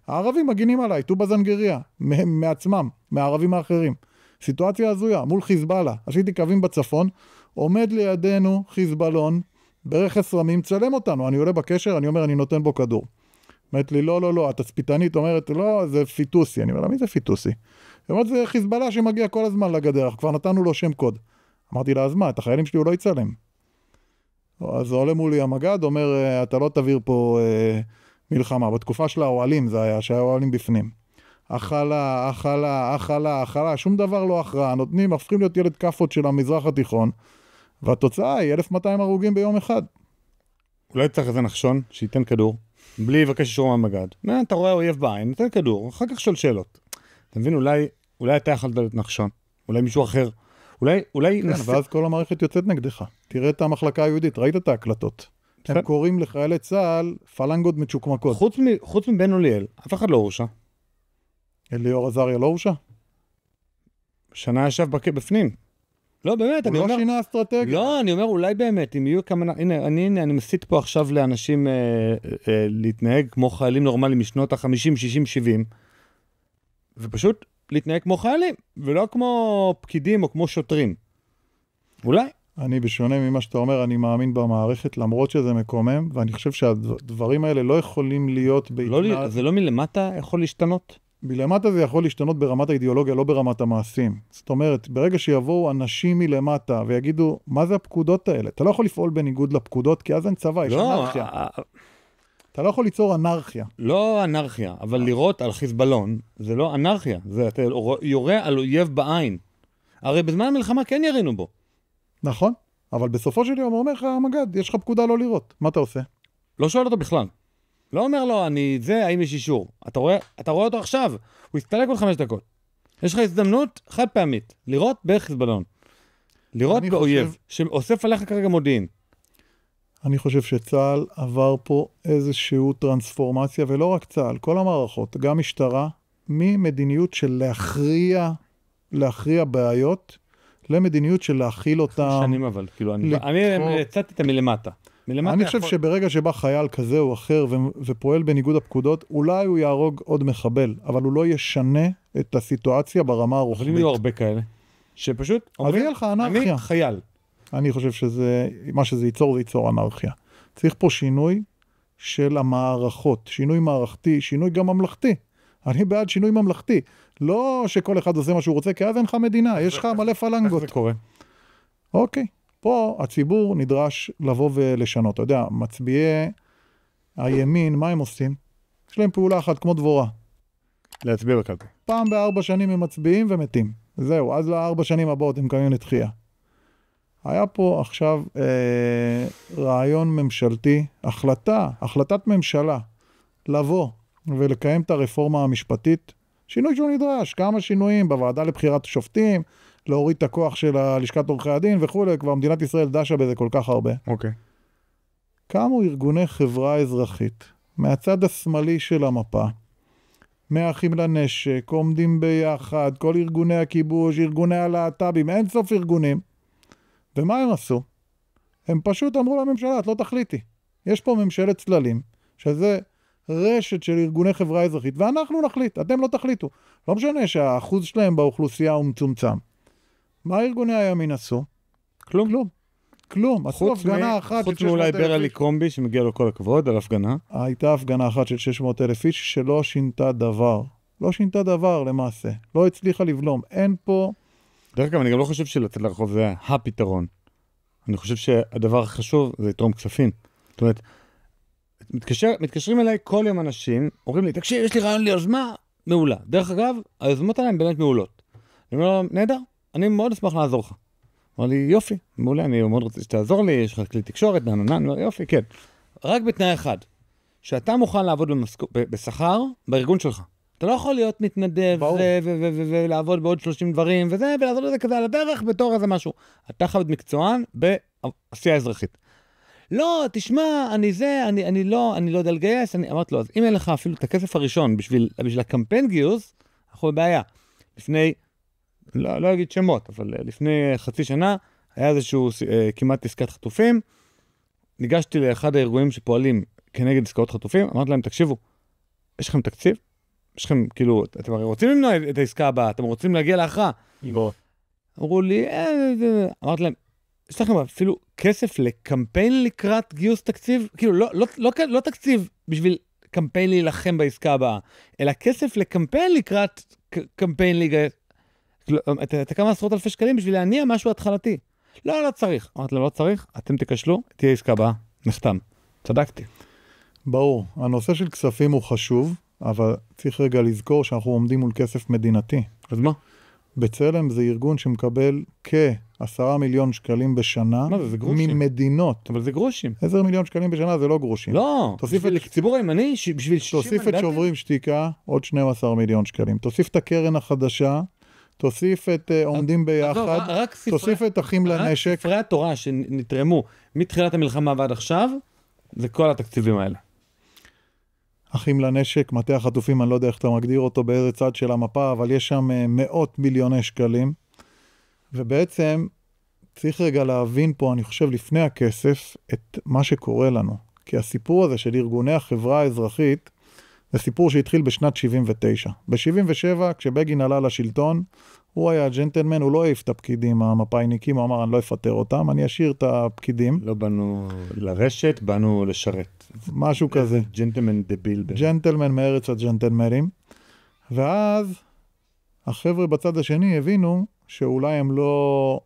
הערבים מגינים עליי, טובה זנגריה, מעצמם, מהערבים האחרים. סיטואציה הזויה, מול חיזבאללה. עשיתי קווים בצפון, עומד לידינו חיזבאלון, ברכס רמים, צלם אותנו. אני עולה בקשר, אני אומר, אני נותן בו כדור. אומרת לי, לא, התצפיתנית אומרת, לא, זה פיטוסי. אני אומר לה, מי זה פיטוסי? היא אומרת, זה חיזבאללה שמגיע כל הזמן לגדר, כבר נתנו לו שם קוד. אמרתי לה, אז מה, את החיילים שלי הוא לא יצלם. אז עולה מולי המגד, אומר, אתה לא תעביר פה מלחמה. בתקופה של האוהלים זה היה, שהיה אוהלים בפנים. אכלה, שום דבר לא הכרעה. נותנים, הופכים להיות ילד כפות של המזרח התיכון, והתוצאה היא 1200 הרוגים ביום אחד. אולי צריך איזה נחשון שייתן כדור, בלי לבקש אישור מהמגד. אתה רואה אויב בעין, נותן כדור, אחר כך שואל שאלות. אתה מבין, אולי אתה יכולת להיות נחשון, אולי מישהו אחר. אולי כן, ואז כל המערכת יוצאת נגדך. תראה את המחלקה היהודית, ראית את ההקלטות. הם קוראים לחיילי צה"ל פלנגות מצ'וקמקות. חוץ מבן אוליאל, אף אחד לא הורשע. אליאור עזריה לא הורשע? שנה ישב בפנים. לא, באמת, אני אומר... הוא לא שינה אסטרטגיה. לא, אני אומר, אולי באמת, אם יהיו כמה... הנה, אני מסית פה עכשיו לאנשים להתנהג כמו חיילים נורמליים משנות ה-50, 60, 70, ופשוט להתנהג כמו חיילים, ולא כמו פקידים או כמו שוטרים. אולי. אני בשונה ממה שאתה אומר, אני מאמין במערכת, למרות שזה מקומם, ואני חושב שהדברים האלה לא יכולים להיות... זה לא מלמטה יכול להשתנות? מלמטה זה יכול להשתנות ברמת האידיאולוגיה, לא ברמת המעשים. זאת אומרת, ברגע שיבואו אנשים מלמטה ויגידו, מה זה הפקודות האלה? אתה לא יכול לפעול בניגוד לפקודות, כי אז אין צבא, יש אנרכיה. אתה לא יכול ליצור אנרכיה. לא אנרכיה, אבל לירות על חיזבאלון, זה לא אנרכיה. אתה יורה על אויב בעין. הרי בזמן המלחמה כן ירינו בו. נכון, אבל בסופו של יום אומר לך, המגד, יש לך פקודה לא לירות. מה אתה עושה? לא שואל אותו בכלל. לא אומר לו, האם יש אישור. אתה רואה אותו עכשיו, הוא יסתלק עוד 5 דקות. יש לך הזדמנות חד פעמית, לירות בחיזבאלון. לירות באויב, שאוסף עליך כרגע מודיעין. אני חושב שצה"ל עבר פה איזשהו טרנספורמציה, ולא רק צה"ל, כל המערכות, גם משטרה, ממדיניות של להכריע בעיות, למדיניות של להכיל אותם. שנים אבל, כאילו, אני יצאתי את מלמטה. אני חושב שברגע שבא חייל כזה או אחר ופועל בניגוד הפקודות, אולי הוא יהרוג עוד מחבל, אבל הוא לא ישנה את הסיטואציה ברמה הרוחבית. אבל אם יהיו הרבה כאלה, שפשוט אומרים, אני חייל. אני חושב מה שזה ייצור, זה ייצור אנרכיה. צריך פה שינוי של המערכות, שינוי מערכתי, שינוי גם ממלכתי. אני בעד שינוי ממלכתי. לא שכל אחד עושה מה שהוא רוצה, כי אז אין לך מדינה, יש לך מלא פלנגות. איך זה קורה? אוקיי. פה הציבור נדרש לבוא ולשנות. אתה יודע, מצביעי הימין, מה הם עושים? יש להם פעולה אחת כמו דבורה. להצביע בקלפי. פעם ב4 שנים הם מצביעים ומתים. זהו, אז ל4 שנים הבאות הם קמים לתחייה. היה פה עכשיו רעיון ממשלתי, החלטת ממשלה, לבוא ולקיים את הרפורמה המשפטית, שינוי שהוא נדרש, כמה שינויים בוועדה לבחירת שופטים, להוריד את הכוח של לשכת עורכי הדין וכו', כבר מדינת ישראל דשה בזה כל כך הרבה. אוקיי. קמו ארגוני חברה אזרחית, מהצד השמאלי של המפה, מאחים לנשק, עומדים ביחד, כל ארגוני הכיבוש, ארגוני הלהט"בים, אין סוף ארגונים. ומה הם עשו? הם פשוט אמרו לממשלה, את לא תחליטי. יש פה ממשלת צללים, שזה רשת של ארגוני חברה אזרחית, ואנחנו נחליט, אתם לא תחליטו. לא משנה שהאחוז שלהם באוכלוסייה הוא מצומצם. מה ארגוני הימין עשו? כלום. עשו הפגנה אחת חוץ מאולי ברלי קומבי, שמגיע לו כל הכבוד על הפגנה. הייתה הפגנה אחת של 600,000 איש שלא שינתה דבר. לא שינתה דבר למעשה. לא הצליחה לבלום. אין פה... דרך אגב, אני גם לא חושב שלצאת לרחוב זה הפתרון. אני חושב שהדבר החשוב זה לתרום כספים. זאת אומרת, מתקשרים אליי כל יום אנשים, אומרים לי, תקשיב, יש לי רעיון ליוזמה מעולה. דרך אגב, היוזמות האלה הן באמת מעולות. אני אומר לו, נהדר, אני מאוד אשמח לעזור לך. אמר לי, יופי, מעולה, אני מאוד רוצה שתעזור לי, יש לך כלי תקשורת, יופי, כן. רק בתנאי אחד, שאתה מוכן לעבוד בשכר בארגון שלך. אתה לא יכול להיות מתנדב ולעבוד בעוד 30 דברים וזה, ולעזור לזה כזה על הדרך בתור איזה משהו. אתה חייב מקצוען בעשייה אזרחית. לא, תשמע, אני לא יודע לגייס, אמרתי לו, אז אם אין לך אפילו את הכסף הראשון בשביל הקמפיין גיוס, אנחנו בבעיה. לפני, לא אגיד שמות, אבל לפני חצי שנה, היה איזשהו כמעט עסקת חטופים, ניגשתי לאחד הארגונים שפועלים כנגד עסקאות חטופים, אמרתי להם, תקשיבו, יש לכם תקציב? יש לכם, כאילו, אתם הרי רוצים למנוע את העסקה הבאה, אתם רוצים להגיע להכרעה. אמרו לי, אמרתי להם, יש לכם אפילו כסף לקמפיין לקראת גיוס תקציב? כאילו, לא תקציב בשביל קמפיין להילחם בעסקה הבאה, אלא כסף לקמפיין לקראת קמפיין להיגייס. אתה כמה עשרות אלפי שקלים בשביל להניע משהו התחלתי. לא צריך. אמרתי להם, לא צריך, אתם תקשלו, תהיה עסקה הבאה, נחתם. צדקתי. ברור, הנושא של כספים הוא חשוב, אבל צריך רגע לזכור שאנחנו עומדים מול כסף מדינתי. אז מה? בצלם זה ארגון שמקבל כ10 מיליון שקלים בשנה. מה זה גרושים? ממדינות. אבל זה גרושים. 10 מיליון שקלים בשנה זה לא גרושים. לא, בשביל ציבור הימני, בשביל 60 מנדטים. תוסיף את שוברים שתיקה, עוד 12 מיליון שקלים. תוסיף את הקרן החדשה, תוסיף את עומדים ביחד, תוסיף את אחים לנשק. רק ספרי התורה שנתרמו מתחילת המלחמה ועד עכשיו, זה כל התקציבים האלה. אחים לנשק, מטה החטופים, אני לא יודע איך אתה מגדיר אותו באיזה צד של המפה, אבל יש שם מאות מיליוני שקלים, ובעצם צריך רגע להבין פה, אני חושב לפני הכסף, את מה שקורה לנו. כי הסיפור הזה של ארגוני החברה האזרחית, זה סיפור שהתחיל בשנת 79. ב-77, כשבגין עלה לשלטון, הוא היה ג'נטלמן, הוא לא העיף את הפקידים המפאיניקים, הוא אמר, אני לא אפטר אותם, אני אשאיר את הפקידים. לא באנו לרשת, באנו לשרת. משהו כזה. ג'נטלמן דביל. ג'נטלמן מארץ הג'נטלמנים. ואז החבר'ה בצד השני הבינו שאולי הם לא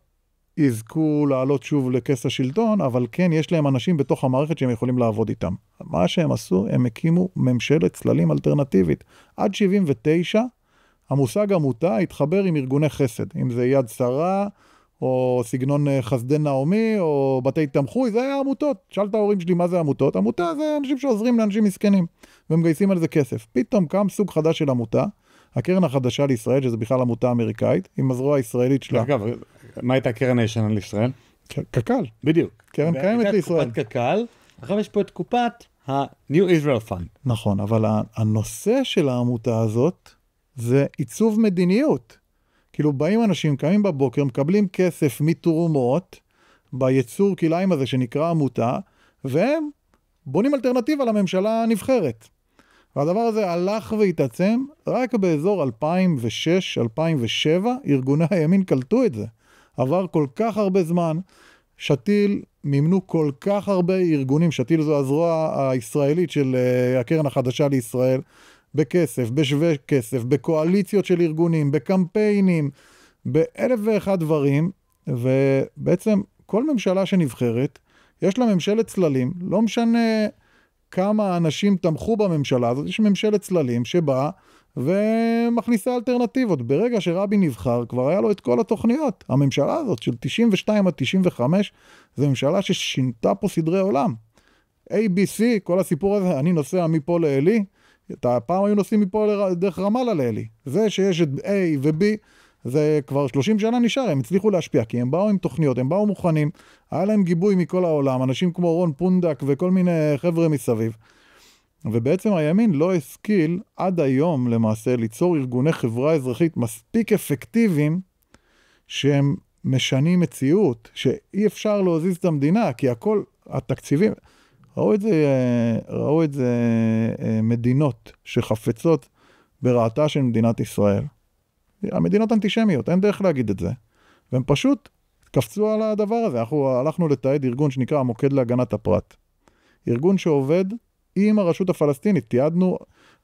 יזכו לעלות שוב לכס השלטון, אבל כן יש להם אנשים בתוך המערכת שהם יכולים לעבוד איתם. מה שהם עשו, הם הקימו ממשלת צללים אלטרנטיבית. עד 79, המושג עמותה התחבר עם ארגוני חסד, אם זה יד שרה, או סגנון חסדי נעמי, או בתי תמחוי, זה היה עמותות. שאלת ההורים שלי מה זה עמותות? עמותה זה אנשים שעוזרים לאנשים מסכנים, ומגייסים על זה כסף. פתאום קם סוג חדש של עמותה, הקרן החדשה לישראל, שזה בכלל עמותה אמריקאית, עם הזרוע הישראלית שלה. אגב, מה הייתה הקרן הישנה לישראל? קק"ל. בדיוק. קרן קיימת לישראל. קופת קק"ל, עכשיו יש פה את קופת ה-New Israel Fund. נכון, אבל הנושא של העמותה הזאת, זה עיצוב מדיניות. כאילו באים אנשים, קמים בבוקר, מקבלים כסף מתרומות, ביצור כליים הזה שנקרא עמותה, והם בונים אלטרנטיבה לממשלה הנבחרת. והדבר הזה הלך והתעצם, רק באזור 2006-2007, ארגוני הימין קלטו את זה. עבר כל כך הרבה זמן, שתיל מימנו כל כך הרבה ארגונים, שתיל זו הזרוע הישראלית של הקרן החדשה לישראל, בכסף, בשווה כסף, בקואליציות של ארגונים, בקמפיינים, באלף ואחד דברים, ובעצם כל ממשלה שנבחרת, יש לה ממשלת צללים, לא משנה כמה אנשים תמכו בממשלה הזאת, יש ממשלת צללים שבאה ומכניסה אלטרנטיבות. ברגע שרבין נבחר, כבר היה לו את כל התוכניות. הממשלה הזאת של 92 עד 95, זו ממשלה ששינתה פה סדרי עולם. ABC, כל הסיפור הזה, אני נוסע מפה לאלי, פעם היו נוסעים מפה דרך רמאללה לאלי. זה שיש את A ו-B, זה כבר 30 שנה נשאר, הם הצליחו להשפיע, כי הם באו עם תוכניות, הם באו מוכנים, היה להם גיבוי מכל העולם, אנשים כמו רון פונדק וכל מיני חבר'ה מסביב. ובעצם הימין לא השכיל עד היום למעשה ליצור ארגוני חברה אזרחית מספיק אפקטיביים, שהם משנים מציאות, שאי אפשר להזיז את המדינה, כי הכל, התקציבים, ראו את זה מדינות שחפצות ברעתה של מדינת ישראל. המדינות אנטישמיות, אין דרך להגיד את זה. והם פשוט קפצו על הדבר הזה. אנחנו הלכנו לתעד ארגון שנקרא המוקד להגנת הפרט. ארגון שעובד עם הרשות הפלסטינית. תיעדנו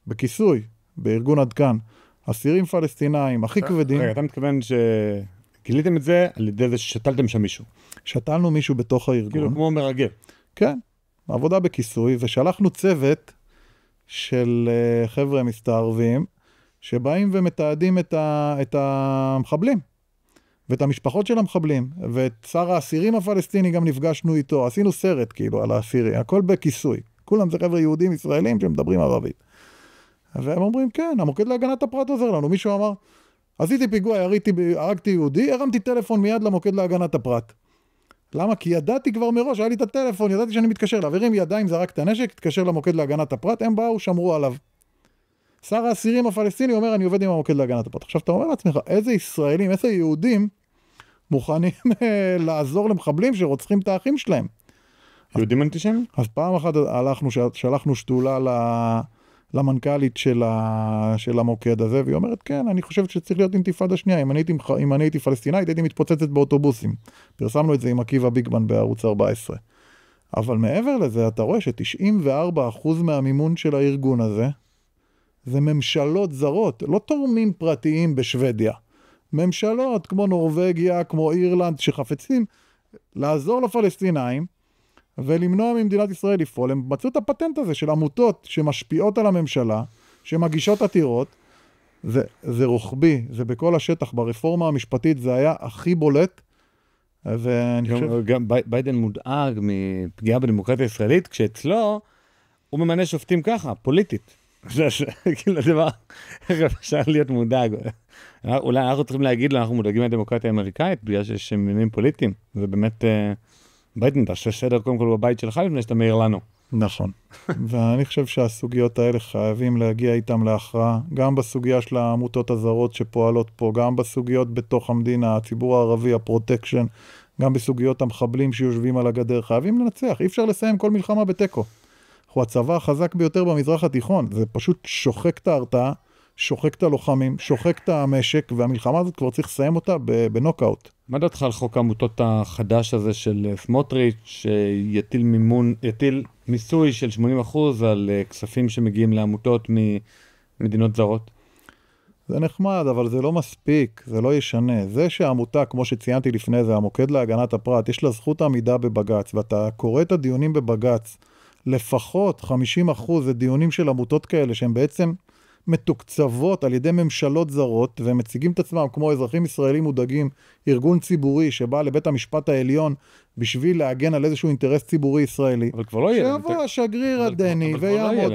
בכיסוי, בארגון עד כאן, אסירים פלסטינאים הכי כבדים. רגע, אתה מתכוון שגיליתם את זה על ידי זה ששתלתם שם מישהו? שתלנו מישהו בתוך הארגון. כאילו כמו מרגל. כן, עבודה בכיסוי, ושלחנו צוות של חבר'ה מסתערבים, שבאים ומתעדים את המחבלים, ואת המשפחות של המחבלים, ואת שר האסירים הפלסטיני גם נפגשנו איתו, עשינו סרט כאילו על האסירי, הכל בכיסוי, כולם זה חבר'ה יהודים ישראלים שמדברים ערבית. והם אומרים, כן, המוקד להגנת הפרט עוזר לנו. מישהו אמר, עשיתי פיגוע, הרגתי יהודי, הרמתי טלפון מיד למוקד להגנת הפרט. למה? כי ידעתי כבר מראש, היה לי את הטלפון, ידעתי שאני מתקשר אליו, הרים ידיים, זרק את הנשק, התקשר למוקד להגנת הפרט, הם באו, שמרו עליו. שר האסירים הפלסטיני אומר, אני עובד עם המוקד להגנת הפרט. עכשיו אתה אומר לעצמך, איזה ישראלים, איזה יהודים מוכנים לעזור למחבלים שרוצחים את האחים שלהם. יהודים אנטישמים? אז פעם אחת שלחנו שתולה למנכ"לית של המוקד הזה, והיא אומרת, כן, אני חושבת שצריך להיות אינתיפאדה שנייה, אם אני הייתי פלסטינאית, הייתי מתפוצצת באוטובוסים. פרסמנו את זה עם עקיבא ביגמן בערוץ 14. אבל מעבר לזה, אתה רואה ש94% מהמימון של הארגון הזה, זה ממשלות זרות, לא תורמים פרטיים בשוודיה. ממשלות כמו נורווגיה, כמו אירלנד, שחפצים לעזור לפלסטינאים, ולמנוע ממדינת ישראל לפעול. הם מצאו את הפטנט הזה של עמותות שמשפיעות על הממשלה, שמגישות עתירות, זה רוחבי, זה בכל השטח, ברפורמה המשפטית זה היה הכי בולט, ואני חושב... גם ביידן מודאג מפגיעה בדמוקרטיה הישראלית, כשאצלו הוא ממנה שופטים ככה, פוליטית. זה כאילו דבר, איך אפשר להיות מודאג. אולי אנחנו צריכים להגיד לו, אנחנו מודאגים מהדמוקרטיה האמריקאית, בגלל שיש מינויים פוליטיים. זה באמת, ביידן, תעשה סדר קודם כל בבית שלך, לפני שאתה מעיר לנו. נכון. ואני חושב שהסוגיות האלה חייבים להגיע איתם להכרעה, גם בסוגיה של העמותות הזרות שפועלות פה, גם בסוגיות בתוך המדינה, הציבור הערבי, הפרוטקשן, גם בסוגיות המחבלים שיושבים על הגדר, חייבים לנצח, אי אפשר לסיים כל מלחמה בטקו. הוא הצבא החזק ביותר במזרח התיכון, זה פשוט שוחק את ההרתעה, שוחק את הלוחמים, שוחק את המשק, והמלחמה הזאת כבר צריך לסיים אותה בנוקאוט. מה דעתך על חוק העמותות החדש הזה של סמוטריץ' שיטיל מיסוי של 80% על כספים שמגיעים לעמותות ממדינות זרות? זה נחמד, אבל זה לא מספיק, זה לא ישנה. זה שהעמותה, כמו שציינתי לפני זה, המוקד להגנת הפרט, יש לה זכות עמידה בבגץ, ואתה קורא את הדיונים בבגץ, לפחות 50% זה דיונים של עמותות כאלה, שהן בעצם מתוקצבות על ידי ממשלות זרות, והם מציגים את עצמם כמו אזרחים ישראלים מודאגים, ארגון ציבורי שבא לבית המשפט העליון, בשביל להגן על איזשהו אינטרס ציבורי ישראלי. אבל כבר לא יהיה להם. שיבוא השגריר הדני ויעמוד.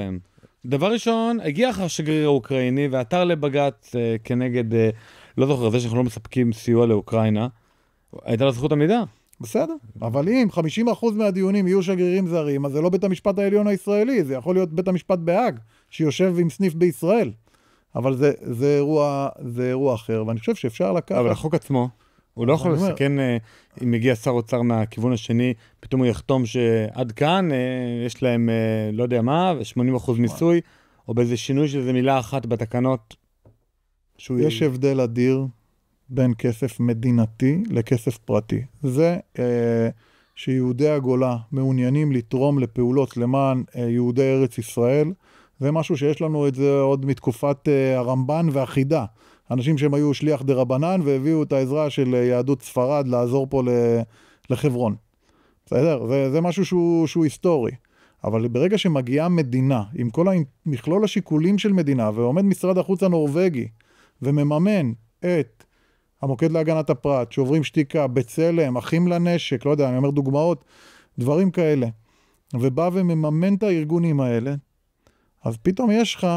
דבר ראשון, הגיע לך השגריר האוקראיני, ועתר לבג"ץ כנגד, לא זוכר, זה שאנחנו לא מספקים סיוע לאוקראינה, הייתה לה זכות עמידה. בסדר, אבל אם 50% מהדיונים יהיו שגרירים זרים, אז זה לא בית המשפט העליון הישראלי, זה יכול להיות בית המשפט בהאג, שיושב עם סניף בישראל. אבל זה אירוע אחר, ואני חושב שאפשר לקחת... אבל החוק עצמו, הוא לא יכול לסכן, אם יגיע שר אוצר מהכיוון השני, פתאום הוא יחתום שעד כאן יש להם, לא יודע מה, 80% מיסוי, או באיזה שינוי שזה מילה אחת בתקנות. יש הבדל אדיר בין כסף מדינתי לכסף פרטי. זה שיהודי הגולה מעוניינים לתרום לפעולות למען יהודי ארץ ישראל, זה משהו שיש לנו את זה עוד מתקופת הרמב"ן והחידה. אנשים שהם היו שליח דרבנן והביאו את העזרה של יהדות ספרד לעזור פה לחברון. בסדר? זה משהו שהוא היסטורי. אבל ברגע שמגיעה מדינה, עם כל מכלול השיקולים של מדינה, ועומד משרד החוץ הנורווגי, ומממן את המוקד להגנת הפרט, שעוברים שתיקה, בצלם, אחים לנשק, לא יודע, אני אומר דוגמאות, דברים כאלה, ובא ומממן את הארגונים האלה, אז פתאום יש לך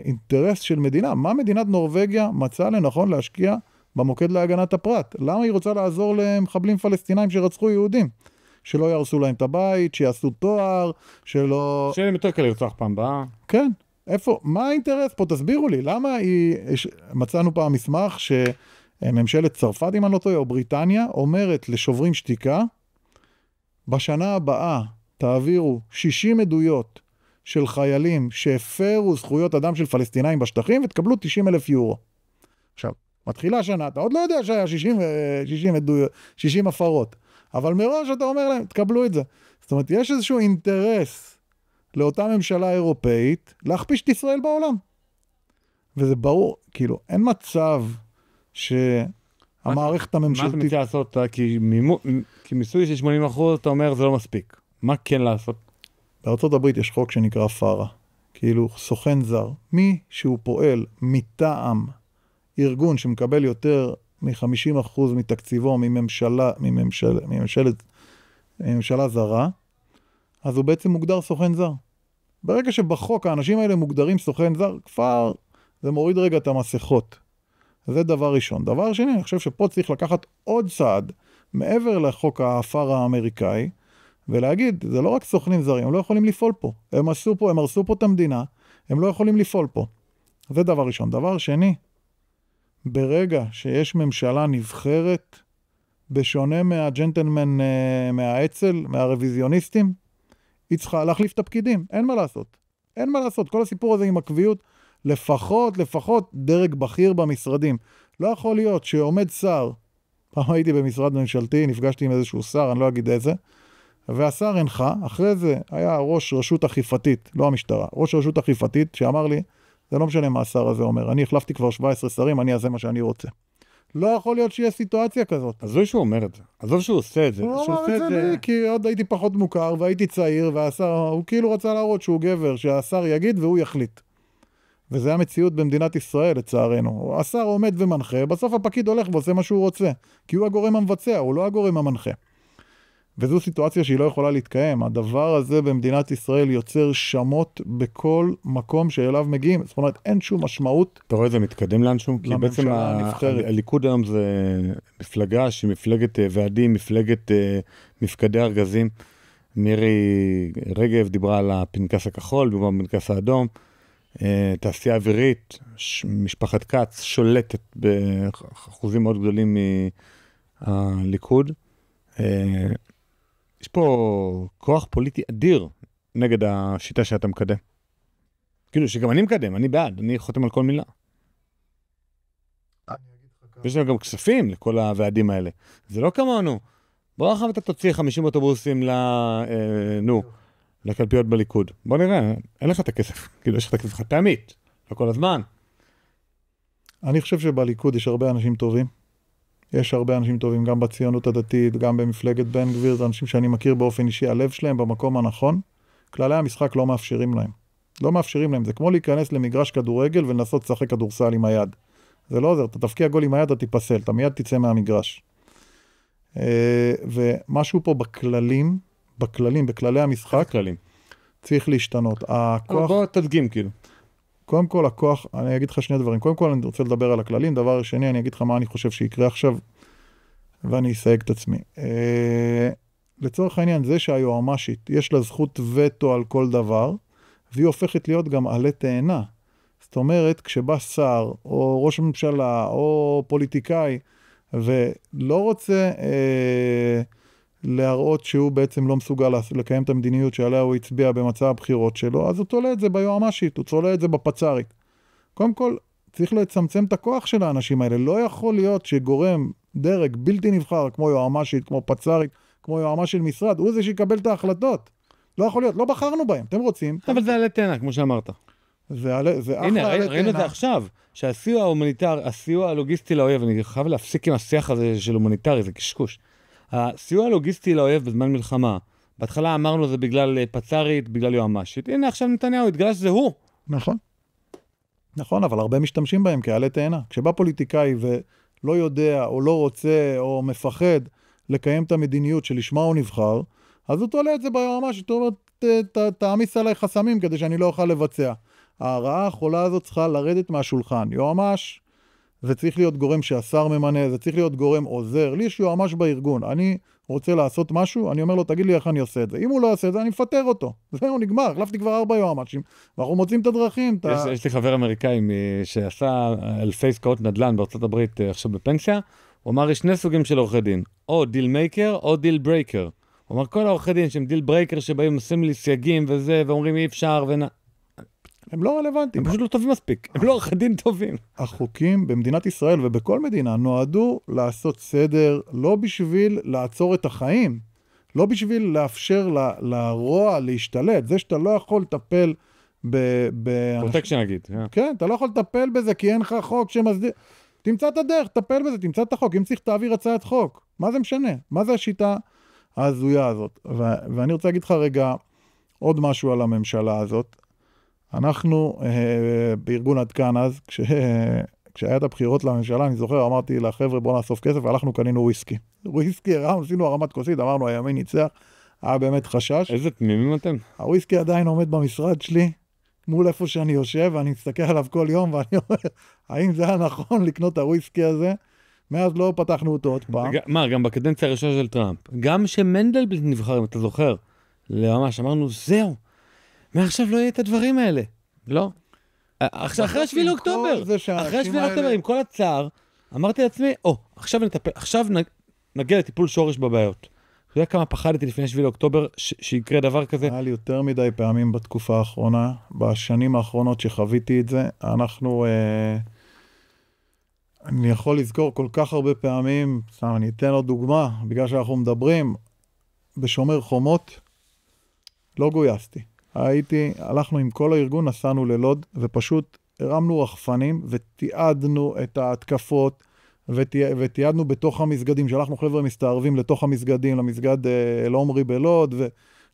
אינטרס של מדינה. מה מדינת נורווגיה מצאה לנכון להשקיע במוקד להגנת הפרט? למה היא רוצה לעזור למחבלים פלסטינאים שרצחו יהודים? שלא ירסו להם את הבית, שיעשו תואר, שלא... שיהיה להם יותר קל לרצוח פעם באה. כן. איפה? מה האינטרס פה? תסבירו לי. למה מצאנו פעם מסמך שממשלת צרפת, אם אני לא טועה, או בריטניה, אומרת לשוברים שתיקה, בשנה הבאה תעבירו 60 עדויות של חיילים שהפרו זכויות אדם של פלסטינאים בשטחים, ותקבלו 90,000 יורו. עכשיו, מתחילה שנה, אתה עוד לא יודע שהיה 60 הפרות, אבל מראש אתה אומר להם, תקבלו את זה. זאת אומרת, יש איזשהו אינטרס לאותה ממשלה אירופאית להכפיש את ישראל בעולם. וזה ברור, כאילו, אין מצב שהמערכת הממשלתית... מה אתה מציע לעשות? כי מיסוי של 80% אתה אומר זה לא מספיק. מה כן לעשות? בארצות הברית יש חוק שנקרא פארה, כאילו סוכן זר. מי שהוא פועל מטעם ארגון שמקבל יותר מ-50% מתקציבו מממשלה זרה, אז הוא בעצם מוגדר סוכן זר. ברגע שבחוק האנשים האלה מוגדרים סוכן זר, כבר זה מוריד רגע את המסכות. זה דבר ראשון. דבר שני, אני חושב שפה צריך לקחת עוד צעד מעבר לחוק הפארה האמריקאי, ולהגיד, זה לא רק סוכנים זרים, הם לא יכולים לפעול פה. הם הרסו פה את המדינה, הם לא יכולים לפעול פה. זה דבר ראשון. דבר שני, ברגע שיש ממשלה נבחרת, בשונה מהג'נטלמן, מהאצ"ל, מהרוויזיוניסטים, היא צריכה להחליף את הפקידים. אין מה לעשות. אין מה לעשות. כל הסיפור הזה עם הקביעות, לפחות דרג בכיר במשרדים. לא יכול להיות שעומד שר, פעם הייתי במשרד ממשלתי, נפגשתי עם איזשהו שר, אני לא אגיד איזה, והשר הנחה, אחרי זה היה ראש רשות אכיפתית, לא המשטרה, ראש רשות אכיפתית שאמר לי, זה לא משנה מה השר הזה אומר, אני החלפתי כבר 17 שרים, אני אעשה מה שאני רוצה. לא יכול להיות שיהיה סיטואציה כזאת. עזוב שהוא אומר את זה, עזוב שהוא עושה את זה. הוא אמר את זה לי, כי עוד הייתי פחות מוכר, והייתי צעיר, והשר, הוא כאילו רצה להראות שהוא גבר, שהשר יגיד והוא יחליט. וזה המציאות במדינת ישראל, לצערנו. השר עומד ומנחה, בסוף הפקיד הולך ועושה מה שהוא רוצה, כי הוא הגורם המבצע, הוא לא הגורם המנחה. וזו סיטואציה שהיא לא יכולה להתקיים. הדבר הזה במדינת ישראל יוצר שמות בכל מקום שאליו מגיעים. זאת אומרת, אין שום משמעות. אתה רואה זה מתקדם לאנשהו? כי בעצם הליכוד היום זה מפלגה שהיא מפלגת ועדים, מפלגת מפקדי ארגזים. מירי רגב דיברה על הפנקס הכחול, במקום הפנקס האדום. תעשייה אווירית, משפחת קץ, שולטת באחוזים מאוד גדולים מהליכוד. יש פה כוח פוליטי אדיר נגד השיטה שאתה מקדם. כאילו שגם אני מקדם, אני בעד, אני חותם על כל מילה. יש לנו גם כספים לכל הוועדים האלה. זה לא כמונו. בוא עכשיו אתה תוציא 50 אוטובוסים לקלפיות בליכוד. בוא נראה, אין לך את הכסף. כאילו יש לך את הכסף חד-פעמית, לא כל הזמן. אני חושב שבליכוד יש הרבה אנשים טובים. יש הרבה אנשים טובים, גם בציונות הדתית, גם במפלגת בן גביר, זה אנשים שאני מכיר באופן אישי, הלב שלהם במקום הנכון, כללי המשחק לא מאפשרים להם. לא מאפשרים להם, זה כמו להיכנס למגרש כדורגל ולנסות לשחק כדורסל עם היד. זה לא עוזר, אתה תפקיע גול עם היד, אתה תיפסל, אתה מיד תצא מהמגרש. ומשהו פה בכללי המשחק, צריך להשתנות. בוא תדגים כאילו. קודם כל הכוח, אני אגיד לך שני דברים. קודם כל אני רוצה לדבר על הכללים. דבר שני, אני אגיד לך מה אני חושב שיקרה עכשיו, ואני אסייג את עצמי. לצורך העניין, זה שהיועמ"שית, יש לה זכות וטו על כל דבר, והיא הופכת להיות גם עלה תאנה. זאת אומרת, כשבא שר, או ראש ממשלה, או פוליטיקאי, ולא רוצה להראות שהוא בעצם לא מסוגל לקיים את המדיניות שעליה הוא הצביע במצע הבחירות שלו, אז הוא תולה את זה ביועמ"שית, הוא תולה את זה בפצ"רית. קודם כל, צריך לצמצם את הכוח של האנשים האלה. לא יכול להיות שגורם דרג בלתי נבחר, כמו יועמ"שית, כמו פצ"רית, כמו יועמ"ש של משרד, הוא זה שיקבל את ההחלטות. לא יכול להיות, לא בחרנו בהם. אתם רוצים? אבל זה עלה תאנה, כמו שאמרת. זה אחלה עלה תאנה. הנה, ראינו את זה עכשיו, שהסיוע ההומניטרי, הסיוע הלוגיסטי לאויב, אני חייב להפסיק עם השיח הזה של הומניטרי, זה קשקוש. הסיוע הלוגיסטי לאויב בזמן מלחמה, בהתחלה אמרנו זה בגלל פצ"רית, בגלל יועמ"שית. הנה עכשיו נתניהו התגלה שזה הוא. נכון. נכון, אבל הרבה משתמשים בהם כעלה תאנה. כשבא פוליטיקאי ולא יודע או לא רוצה או מפחד לקיים את המדיניות שלשמה הוא נבחר, אז הוא תולה את זה ביועמ"שית, הוא אומר, תעמיס עליי חסמים כדי שאני לא אוכל לבצע. הרעה החולה הזאת צריכה לרדת מהשולחן. יועמ"ש, זה צריך להיות גורם שהשר ממנה, זה צריך להיות גורם עוזר. לי יש יועמ"ש בארגון, אני רוצה לעשות משהו, אני אומר לו, תגיד לי איך אני עושה את זה. אם הוא לא עושה את זה, אני מפטר אותו. זהו, נגמר, החלפתי כבר 4 יועמ"שים, ואנחנו מוצאים את הדרכים. יש לי חבר אמריקאי שעשה אלפי עסקאות נדל"ן בארצות הברית עכשיו בפנסיה, הוא אמר, יש 2 סוגים של עורכי דין, או דיל מייקר או דיל ברייקר. הוא אמר, כל העורכי דין שהם דיל ברייקר שבאים עושים לי סייגים וזה, ואומרים אי אפשר הם לא רלוונטיים. הם פשוט לא טובים מספיק. הם לא עורכי דין טובים. החוקים במדינת ישראל ובכל מדינה נועדו לעשות סדר, לא בשביל לעצור את החיים, לא בשביל לאפשר לרוע להשתלט. זה שאתה לא יכול לטפל פרוטקשן נגיד. כן, אתה לא יכול לטפל בזה כי אין לך חוק שמסדיר. תמצא את הדרך, תטפל בזה, תמצא את החוק. אם צריך תעביר הצעת חוק, מה זה משנה? מה זה השיטה ההזויה הזאת? ואני רוצה להגיד לך רגע עוד משהו על הממשלה הזאת. אנחנו בארגון עד כאן אז, כשהיה את הבחירות לממשלה, אני זוכר, אמרתי לחבר'ה בוא נאסוף כסף, והלכנו קנינו וויסקי. וויסקי, עשינו הרמת כוסית, אמרנו הימין ניצח, היה באמת חשש. איזה תמימים אתם? הוויסקי עדיין עומד במשרד שלי, מול איפה שאני יושב, ואני מסתכל עליו כל יום, ואני אומר, האם זה היה נכון לקנות את הוויסקי הזה? מאז לא פתחנו אותו עוד פעם. מה, גם בקדנציה הראשונה של טראמפ, גם שמנדלבליט נבחר, אם אתה זוכר, ממש אמרנו, זהו, מעכשיו לא יהיה את הדברים האלה. לא. אחרי 7 לאוקטובר, אחרי 7 לאוקטובר, עם כל הצער, אמרתי לעצמי, עכשיו נגיע לטיפול שורש בבעיות. אתה יודע כמה פחדתי לפני 7 לאוקטובר שיקרה דבר כזה? היה לי יותר מדי פעמים בתקופה האחרונה, בשנים האחרונות שחוויתי את זה, אני יכול לזכור כל כך הרבה פעמים, אני אתן לו דוגמה, בגלל שאנחנו מדברים, בשומר חומות, לא גויסתי. הלכנו עם כל הארגון, נסענו ללוד, ופשוט הרמנו רחפנים, ותיעדנו את ההתקפות, ותיעדנו בתוך המסגדים, שלחנו חבר'ה מסתערבים לתוך המסגדים, למסגד אל-עומרי בלוד,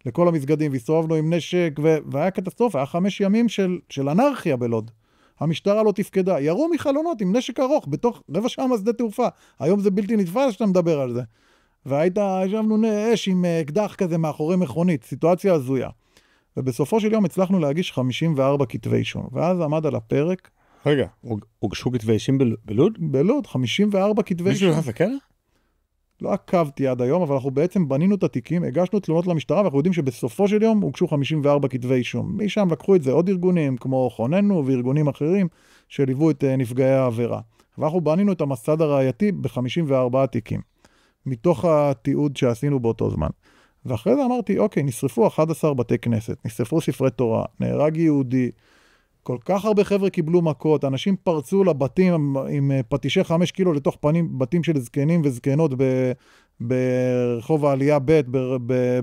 ולכל המסגדים, והסתובבנו עם נשק, והיה קטסטרופה, היה 5 ימים של אנרכיה בלוד. המשטרה לא תפקדה, ירו מחלונות עם נשק ארוך, בתוך 15 שעה משדה תעופה. היום זה בלתי נתפס שאתה מדבר על זה. ישבנו אש עם אקדח כזה מאחורי מכונית, סיטואציה הזויה. ובסופו של יום הצלחנו להגיש 54 כתבי אישום, ואז עמד על הפרק. רגע, הוגשו כתבי אישום בלוד? בלוד, 54 כתבי אישום. מישהו נכנס לכלא? לא עקבתי עד היום, אבל אנחנו בעצם בנינו את התיקים, הגשנו תלונות למשטרה, ואנחנו יודעים שבסופו של יום הוגשו 54 כתבי אישום. משם לקחו את זה עוד ארגונים, כמו חוננו וארגונים אחרים, שליוו את נפגעי העבירה. ואנחנו בנינו את המסד הראייתי ב-54 תיקים, מתוך התיעוד שעשינו באותו זמן. ואחרי זה אמרתי, אוקיי, נשרפו 11 בתי כנסת, נשרפו ספרי תורה, נהרג יהודי, כל כך הרבה חבר'ה קיבלו מכות, אנשים פרצו לבתים עם פטישי 5 קילו לתוך בתים של זקנים וזקנות ברחוב העלייה ב',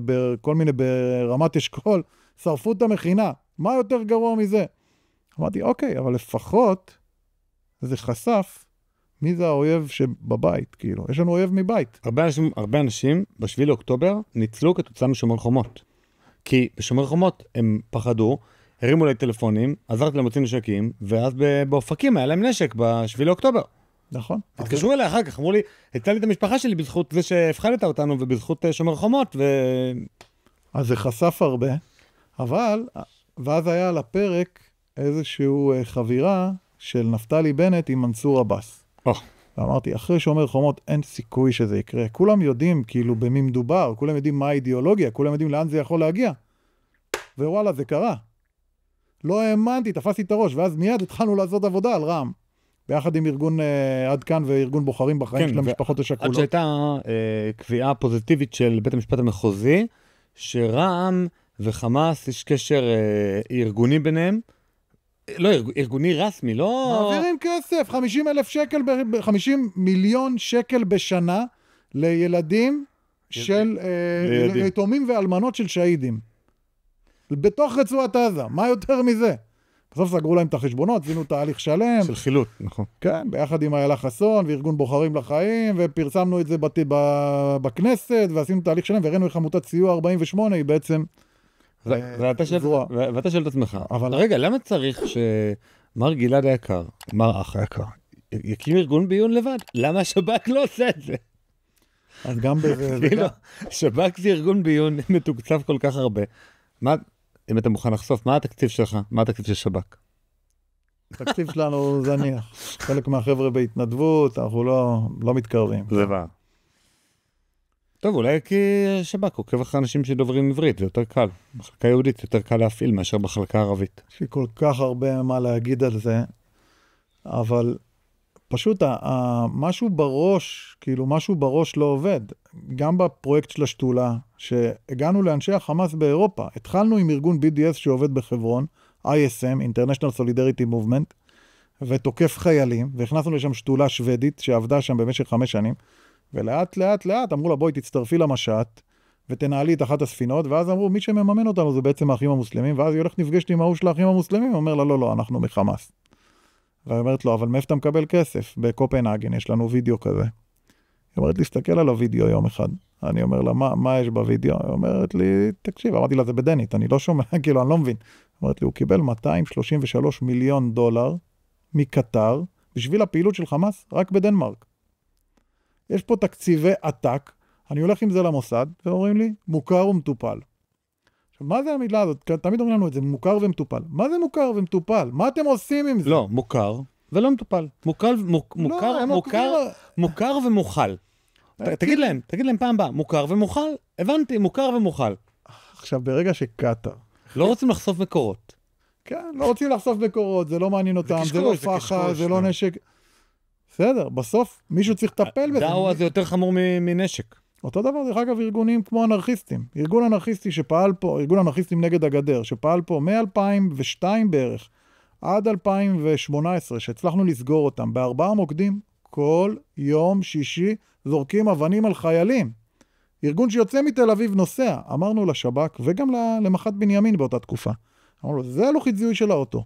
בכל מיני, ברמת אשכול, שרפו את המכינה. מה יותר גרוע מזה? אמרתי, אוקיי, אבל לפחות זה חשף מי זה האויב שבבית, כאילו. יש לנו אויב מבית. הרבה אנשים ב7 לאוקטובר ניצלו כתוצאה משומר חומות. כי בשומר חומות הם פחדו, הרימו לי טלפונים, עזרתי להם להוציא נשקים, ואז באופקים היה להם נשק ב7 לאוקטובר. נכון. התקשרו אליי אחר כך, אמרו לי, הצלתי את המשפחה שלי בזכות זה שהפחדת אותנו, ובזכות שומר חומות, אז זה חשף הרבה, אבל, ואז היה על הפרק איזשהו חבירה של נפתלי בנט עם מנסור עבאס. ואמרתי, אחרי שומר חומות אין סיכוי שזה יקרה. כולם יודעים כאילו במי מדובר, כולם יודעים מה האידיאולוגיה, כולם יודעים לאן זה יכול להגיע. ווואלה, זה קרה. לא האמנתי, תפסתי את הראש, ואז מיד התחלנו לעשות עבודה על רע"מ. ביחד עם ארגון עד כאן וארגון בוחרים בחיים של המשפחות השכולות. עד שהייתה קביעה פוזיטיבית של בית המשפט המחוזי, שרע"מ וחמאס יש קשר ארגוני ביניהם, לא, ארגוני רסמי, לא... מעבירים כסף, 50 מיליון שקל בשנה לילדים של יתומים ואלמנות של שהידים. בתוך רצועת עזה, מה יותר מזה? בסוף סגרו להם את החשבונות, עשינו תהליך שלם. של חילוט, נכון. כן, ביחד עם איילה חסון וארגון בוחרים לחיים, ופרסמנו את זה בכנסת, ועשינו תהליך שלם, והראינו איך עמותת סיוע 48 היא בעצם... ואתה שואל את עצמך, אבל רגע, למה צריך שמר גלעד היקר, מר אח היקר, יקים ארגון ביון לבד? למה השב"כ לא עושה את זה? אז גם בזה... שב"כ זה ארגון ביון מתוקצב כל כך הרבה. אם אתה מוכן לחשוף, מה התקציב שלך? מה התקציב של שב"כ? התקציב שלנו זניח. חלק מהחבר'ה בהתנדבות, אנחנו לא מתקרבים. זה בא. טוב, אולי כי שב"כ עוקב אחרי אנשים שדוברים עברית, זה יותר קל. בחלקה יהודית יותר קל להפעיל מאשר בחלקה ערבית. יש לי כל כך הרבה מה להגיד על זה, אבל פשוט משהו בראש, כאילו משהו בראש לא עובד. גם בפרויקט של השתולה, שהגענו לאנשי החמאס באירופה, התחלנו עם ארגון BDS שעובד בחברון, ISM, International Solidarity Movement, ותוקף חיילים, והכנסנו לשם שתולה שוודית שעבדה שם במשך 5 שנים, ולאט לאט לאט אמרו לה בואי תצטרפי למשט, ותנהלי את אחת הספינות, ואז אמרו מי שמממן אותנו זה בעצם האחים המוסלמים, ואז היא הולכת נפגשת עם ההוא של האחים המוסלמים, אומר לה לא, אנחנו מחמאס. והיא אומרת לו, אבל מאיפה אתה מקבל כסף? בקופנהגן יש לנו וידאו כזה. היא אומרת לי, תסתכל על הוידאו יום אחד. אני אומר לה, מה יש בוידאו? היא אומרת לי, תקשיב, אמרתי לה, זה בדנית, אני לא שומע, כאילו, אני לא מבין. היא אומרת לי, הוא קיבל 233 מיליון דולר מקטר, בשביל הפעילות של חמאס, רק בדנמרק. יש פה תקציבי עתק, אני הולך עם זה למוסד, ואומרים לי, מוכר ומטופל. עכשיו, מה זה המילה הזאת? תמיד אומרים לנו את זה, מוכר ומטופל. מה זה מוכר ומטופל? מה אתם עושים עם זה? לא, מוכר ולא מטופל. מוכר ומוכל. תגיד להם פעם הבאה, מוכר ומוכל? הבנתי, מוכר ומוכל. עכשיו, ברגע שקטר... לא רוצים לחשוף מקורות. כן, לא רוצים לחשוף מקורות, זה לא מעניין אותם, זה לא פחה, זה לא נשק. בסדר, בסוף מישהו צריך לטפל בזה. דאווה זה יותר חמור מנשק. אותו דבר, דרך אגב, ארגונים כמו אנרכיסטים. ארגון אנרכיסטי שפעל פה, ארגון אנרכיסטים נגד הגדר, שפעל פה מ-2002 בערך, עד 2018, שהצלחנו לסגור אותם, ב4 מוקדים, כל יום שישי זורקים אבנים על חיילים. ארגון שיוצא מתל אביב נוסע, אמרנו לשב"כ, וגם למח"ט בנימין באותה תקופה. אמרנו לו, זה הלוחית זיהוי של האוטו.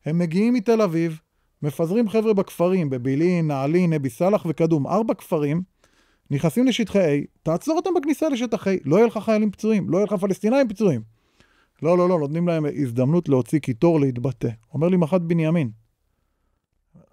הם מגיעים מתל אביב, מפזרים חבר'ה בכפרים, בבילין, נעלין, נבי סלח וקדום, 4 כפרים, נכנסים לשטחי A, תעצור אותם בכניסה לשטח A, לא יהיה לך חיילים פצועים, לא יהיה לך פלסטינאים פצועים. לא, נותנים להם הזדמנות להוציא קיטור להתבטא. אומר לי מח"ט בנימין,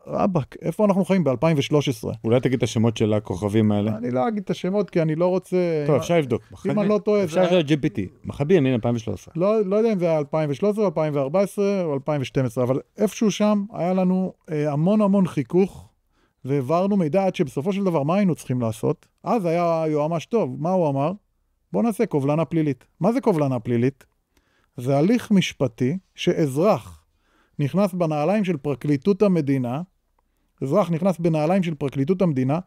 רבק, איפה אנחנו חיים? ב-2013. אולי תגיד את השמות של הכוכבים האלה. אני לא אגיד את השמות, כי אני לא רוצה... טוב, אפשר לבדוק. אם אני לא טועה... אפשר לבדוק GPT. מח"ט בנימין 2013. לא יודע אם זה היה 2013, 2014 או 2012, אבל איפשהו שם היה לנו המון חיכוך, והעברנו מידע עד שבסופו של דבר, מה היינו צריכים לעשות? אז היה יועמ"ש טוב. מה הוא אמר? בוא נעשה קובלנה פלילית. מה זה קובלנה פלילית? זה הליך משפטי שאזרח נכנס בנעליים של פרקליטות המדינה,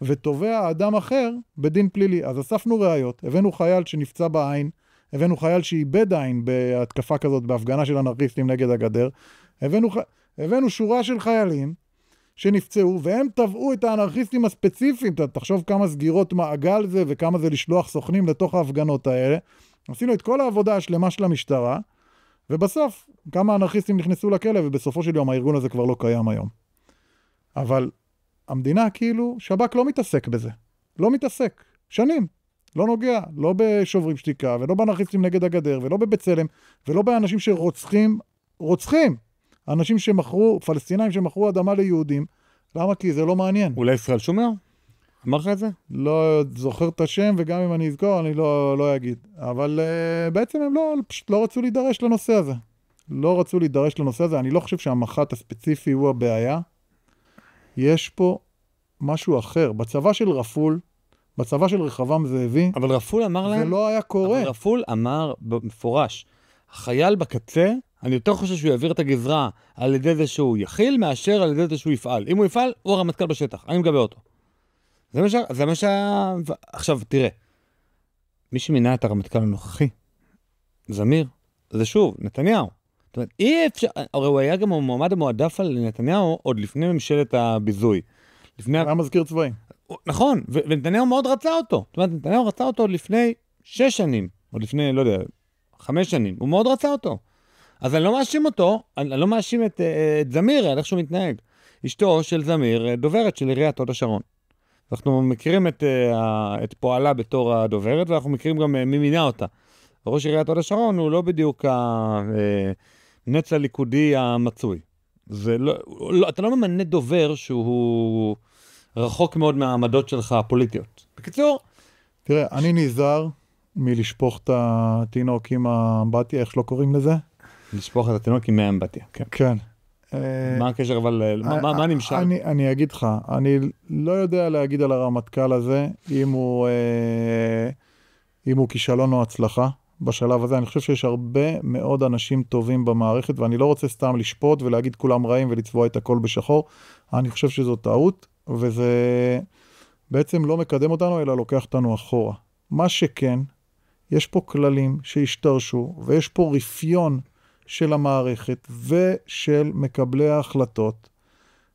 ותובע אדם אחר בדין פלילי. אז אספנו ראיות, הבאנו חייל שנפצע בעין, הבאנו חייל שאיבד עין בהתקפה כזאת, בהפגנה של אנרכיסטים נגד הגדר, הבאנו שורה של חיילים שנפצעו, והם טבעו את האנרכיסטים הספציפיים. תחשוב כמה סגירות מעגל זה, וכמה זה לשלוח סוכנים לתוך ההפגנות האלה. עשינו את כל העבודה השלמה של המשטרה, ובסוף כמה אנרכיסטים נכנסו לכלא, ובסופו של יום הארגון הזה כבר לא קיים היום. אבל המדינה כאילו, שב"כ לא מתעסק בזה. לא מתעסק. שנים. לא נוגע. לא בשוברים שתיקה, ולא באנרכיסטים נגד הגדר, ולא בבצלם, ולא באנשים רוצחים. אנשים שמכרו, פלסטינאים שמכרו אדמה ליהודים. למה? כי זה לא מעניין. אולי ישראל שומר? אמר לך את זה? לא זוכר את השם, וגם אם אני אזכור, אני לא אגיד. אבל בעצם הם פשוט לא רצו להידרש לנושא הזה. אני לא חושב שהמח"ט הספציפי הוא הבעיה. יש פה משהו אחר. בצבא של רפול, בצבא של רחבעם זאבי, אבל רפול אמר להם... זה לא היה קורה. אבל רפול אמר במפורש, החייל בקצה, אני יותר חושב שהוא יעביר את הגזרה על ידי זה שהוא יכיל, מאשר על ידי זה שהוא יפעל. אם הוא יפעל, הוא הרמטכ"ל בשטח. אני מגבה אותו. זה מה עכשיו, תראה. מי שמינה את הרמטכ"ל הנוכחי, זמיר, זה שוב, נתניהו. זאת אומרת, אי אפשר... הרי הוא היה גם המועמד המועדף על נתניהו עוד לפני ממשלת הביזוי. היה מזכיר צבאי. נכון, ונתניהו מאוד רצה אותו. זאת אומרת, נתניהו רצה אותו עוד לפני 6 שנים, עוד לפני, לא יודע, 5 שנים. הוא מאוד רצה אותו. אז אני לא מאשים אותו, אני לא מאשים את זמיר, על איך שהוא מתנהג. אשתו של זמיר, דוברת של עיריית הוד השרון. אנחנו מכירים את פועלה בתור הדוברת, ואנחנו מכירים גם מי מינה אותה. ראש עיריית הוד השרון הוא לא בדיוק הנץ הליכודי המצוי. אתה לא ממנה דובר שהוא רחוק מאוד מהעמדות שלך הפוליטיות. בקיצור... תראה, אני נזהר מלשפוך את התינוק עם האמבטיה, איך שלא קוראים לזה? לשפוך את התינוק עם האמבטיה, כן. כן. מה הקשר, אבל מה נמשל? אני אגיד לך, אני לא יודע להגיד על הרמטכ"ל הזה, אם הוא כישלון או הצלחה. בשלב הזה אני חושב שיש הרבה מאוד אנשים טובים במערכת, ואני לא רוצה סתם לשפוט ולהגיד כולם רעים ולצבוע את הכל בשחור. אני חושב שזו טעות, וזה בעצם לא מקדם אותנו, אלא לוקח אותנו אחורה. מה שכן, יש פה כללים שהשתרשו, ויש פה רפיון של המערכת ושל מקבלי ההחלטות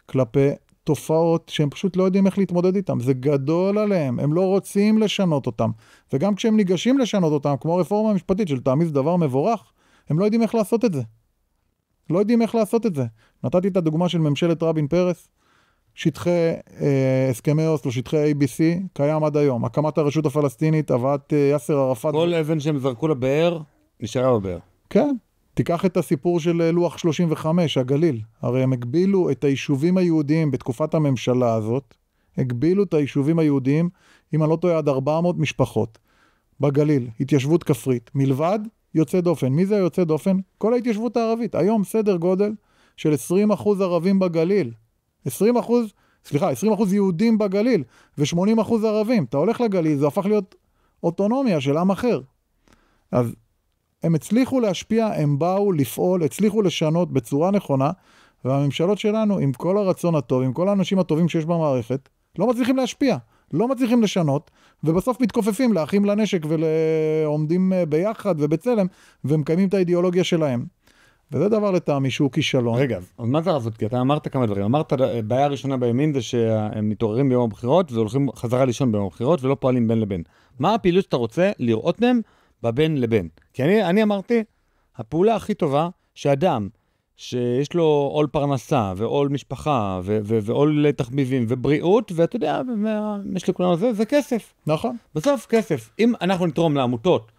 כלפי תופעות שהם פשוט לא יודעים איך להתמודד איתם. זה גדול עליהם, הם לא רוצים לשנות אותם. וגם כשהם ניגשים לשנות אותם, כמו הרפורמה המשפטית של תעמיס דבר מבורך, הם לא יודעים איך לעשות את זה. נתתי את הדוגמה של ממשלת רבין פרס, שטחי הסכמי אוסלו, שטחי ABC, קיים עד היום. הקמת הרשות הפלסטינית, הבאת יאסר ערפאת. כל אבן שהם זרקו לבאר, נשארה בבאר. כן. תיקח את הסיפור של לוח 35, הגליל. הרי הם הגבילו את היישובים היהודיים בתקופת הממשלה הזאת, הגבילו את היישובים היהודיים, אם אני לא טועה, עד 400 משפחות בגליל, התיישבות כפרית. מלבד יוצא דופן. מי זה יוצא דופן? כל ההתיישבות הערבית. היום סדר גודל של 20% ערבים בגליל. 20% יהודים בגליל, ו80% ערבים. אתה הולך לגליל, זה הפך להיות אוטונומיה של עם אחר. אז הם הצליחו להשפיע, הם באו לפעול, הצליחו לשנות בצורה נכונה, והממשלות שלנו, עם כל הרצון הטוב, עם כל האנשים הטובים שיש במערכת, לא מצליחים להשפיע, לא מצליחים לשנות, ובסוף מתכופפים לאחים לנשק ועומדים ביחד ובצלם, ומקיימים את האידיאולוגיה שלהם. וזה דבר לטעמי שהוא כישלון. רגע, אז מה זה לעשות? כי אתה אמרת כמה דברים. אמרת, בעיה הראשונה בימין זה שהם מתעוררים ביום הבחירות, והולכים חזרה לישון ביום הבחירות, ולא פועלים בין לבין. מה הפעילות שאתה רוצה לראות מהם בבין לבין? כי אני אמרתי, הפעולה הכי טובה, שאדם שיש לו עול פרנסה, ועול משפחה, ועול תחביבים, ובריאות, ואתה יודע, יש לכולנו זה כסף. נכון. בסוף כסף. אם אנחנו נתרום לעמותות,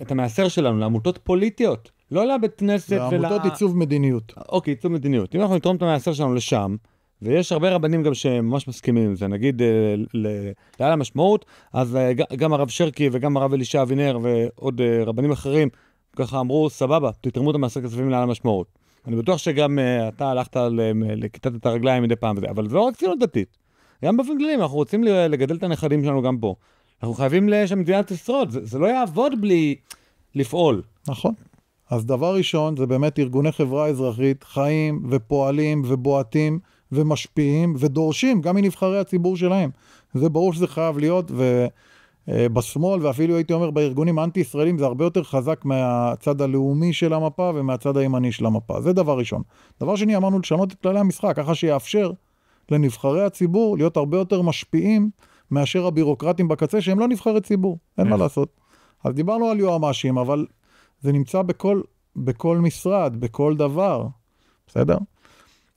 את המעשר שלנו, לעמותות פוליטיות, לא לבית כנסת לעמותות עיצוב מדיניות. אוקיי, עיצוב מדיניות. אם אנחנו נתרום את המעשר שלנו לשם, ויש הרבה רבנים גם שממש מסכימים עם זה, נגיד לעל המשמעות, אז גם הרב שרקי וגם הרב אלישע אבינר ועוד רבנים אחרים, ככה אמרו, סבבה, תתרמו את המעשר כספים לעל המשמעות. אני בטוח שגם אתה הלכת לכיתת את הרגליים מדי פעם וזה, אבל זה לא רק ציונות דתית. גם באופן כללי, אנחנו רוצים לגדל את הנכדים שלנו גם פה. אנחנו חייבים שהמדינה תשרוד, זה לא יעבוד בלי לפעול. נכון. אז דבר ראשון, זה באמת ארגוני חברה אזרחית, חיים ופועלים ובועטים ומשפיעים ודורשים גם מנבחרי הציבור שלהם. זה ברור שזה חייב להיות, ובשמאל ואפילו הייתי אומר בארגונים האנטי-ישראלים זה הרבה יותר חזק מהצד הלאומי של המפה ומהצד הימני של המפה. זה דבר ראשון. דבר שני, אמרנו לשנות את כללי המשחק, ככה שיאפשר לנבחרי הציבור להיות הרבה יותר משפיעים מאשר הבירוקרטים בקצה שהם לא נבחרי ציבור. אין מה לעשות. אז דיברנו על יועמ"שים, אבל זה נמצא בכל משרד, בכל דבר. בסדר?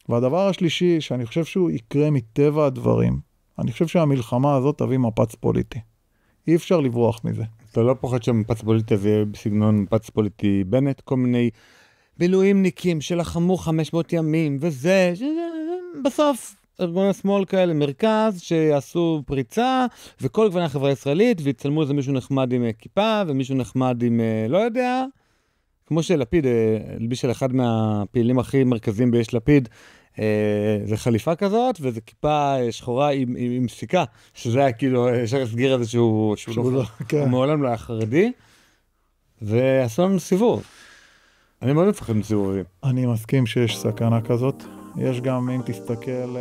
והדבר השלישי, שאני חושב שהוא יקרה מטבע הדברים, אני חושב שהמלחמה הזאת תביא מפץ פוליטי. אי אפשר לברוח מזה. אתה לא פוחד שהמפץ פוליטי זה בסגנון מפץ פוליטי בנט, כל מיני מילואימניקים שלחמו 500 ימים, וזה, בסוף ארגוני שמאל כאלה, מרכז, שיעשו פריצה, וכל גווני החברה הישראלית, ויצלמו איזה מישהו נחמד עם כיפה, ומישהו נחמד עם, לא יודע, כמו שלפיד, לביש של אחד מהפעילים הכי מרכזיים ביש לפיד, זה חליפה כזאת, וזה כיפה שחורה עם סיכה, שזה היה כאילו, אפשר להסגיר את זה שהוא מעולם לא היה חרדי, ועשו לנו סיבוב. אני מאוד מפחד מסיבובים. אני מסכים שיש סכנה כזאת. יש גם, אם תסתכל על...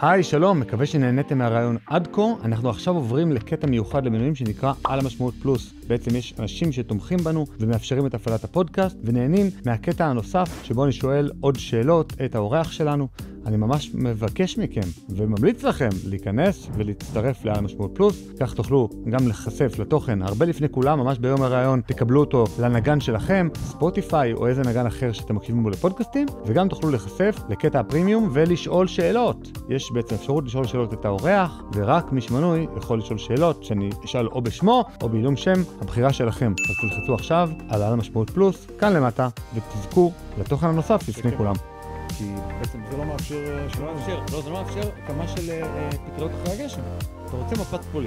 היי, שלום, מקווה שנהניתם מהרעיון עד כה. אנחנו עכשיו עוברים לקטע מיוחד למנויים שנקרא על המשמעות פלוס. בעצם יש אנשים שתומכים בנו ומאפשרים את הפעלת הפודקאסט ונהנים מהקטע הנוסף שבו אני שואל עוד שאלות את האורח שלנו. אני ממש מבקש מכם וממליץ לכם להיכנס ולהצטרף לעל המשמעות פלוס. כך תוכלו גם לחשף לתוכן הרבה לפני כולם, ממש ביום הרעיון תקבלו אותו לנגן שלכם, ספוטיפיי או איזה נגן אחר שאתם מקשיבים בו לפודקאסטים, וגם תוכלו לחשף לקטע הפרימיום ולשאול שאלות. יש בעצם אפשרות לשאול שאלות את האורח, ורק מי שמנוי יכול לשאול שאלות שאני אשאל או בשמו או בעילום שם, הבחירה שלכם. אז תלחצו עכשיו על המשמעות פלוס, כאן למטה, ותזכו לתוכן הנוסף לפני כולם. כי בעצם זה לא מאפשר... זה לא מאפשר הקמה של פטריות אחרי הגשם. אתה רוצה מפת פוליטי.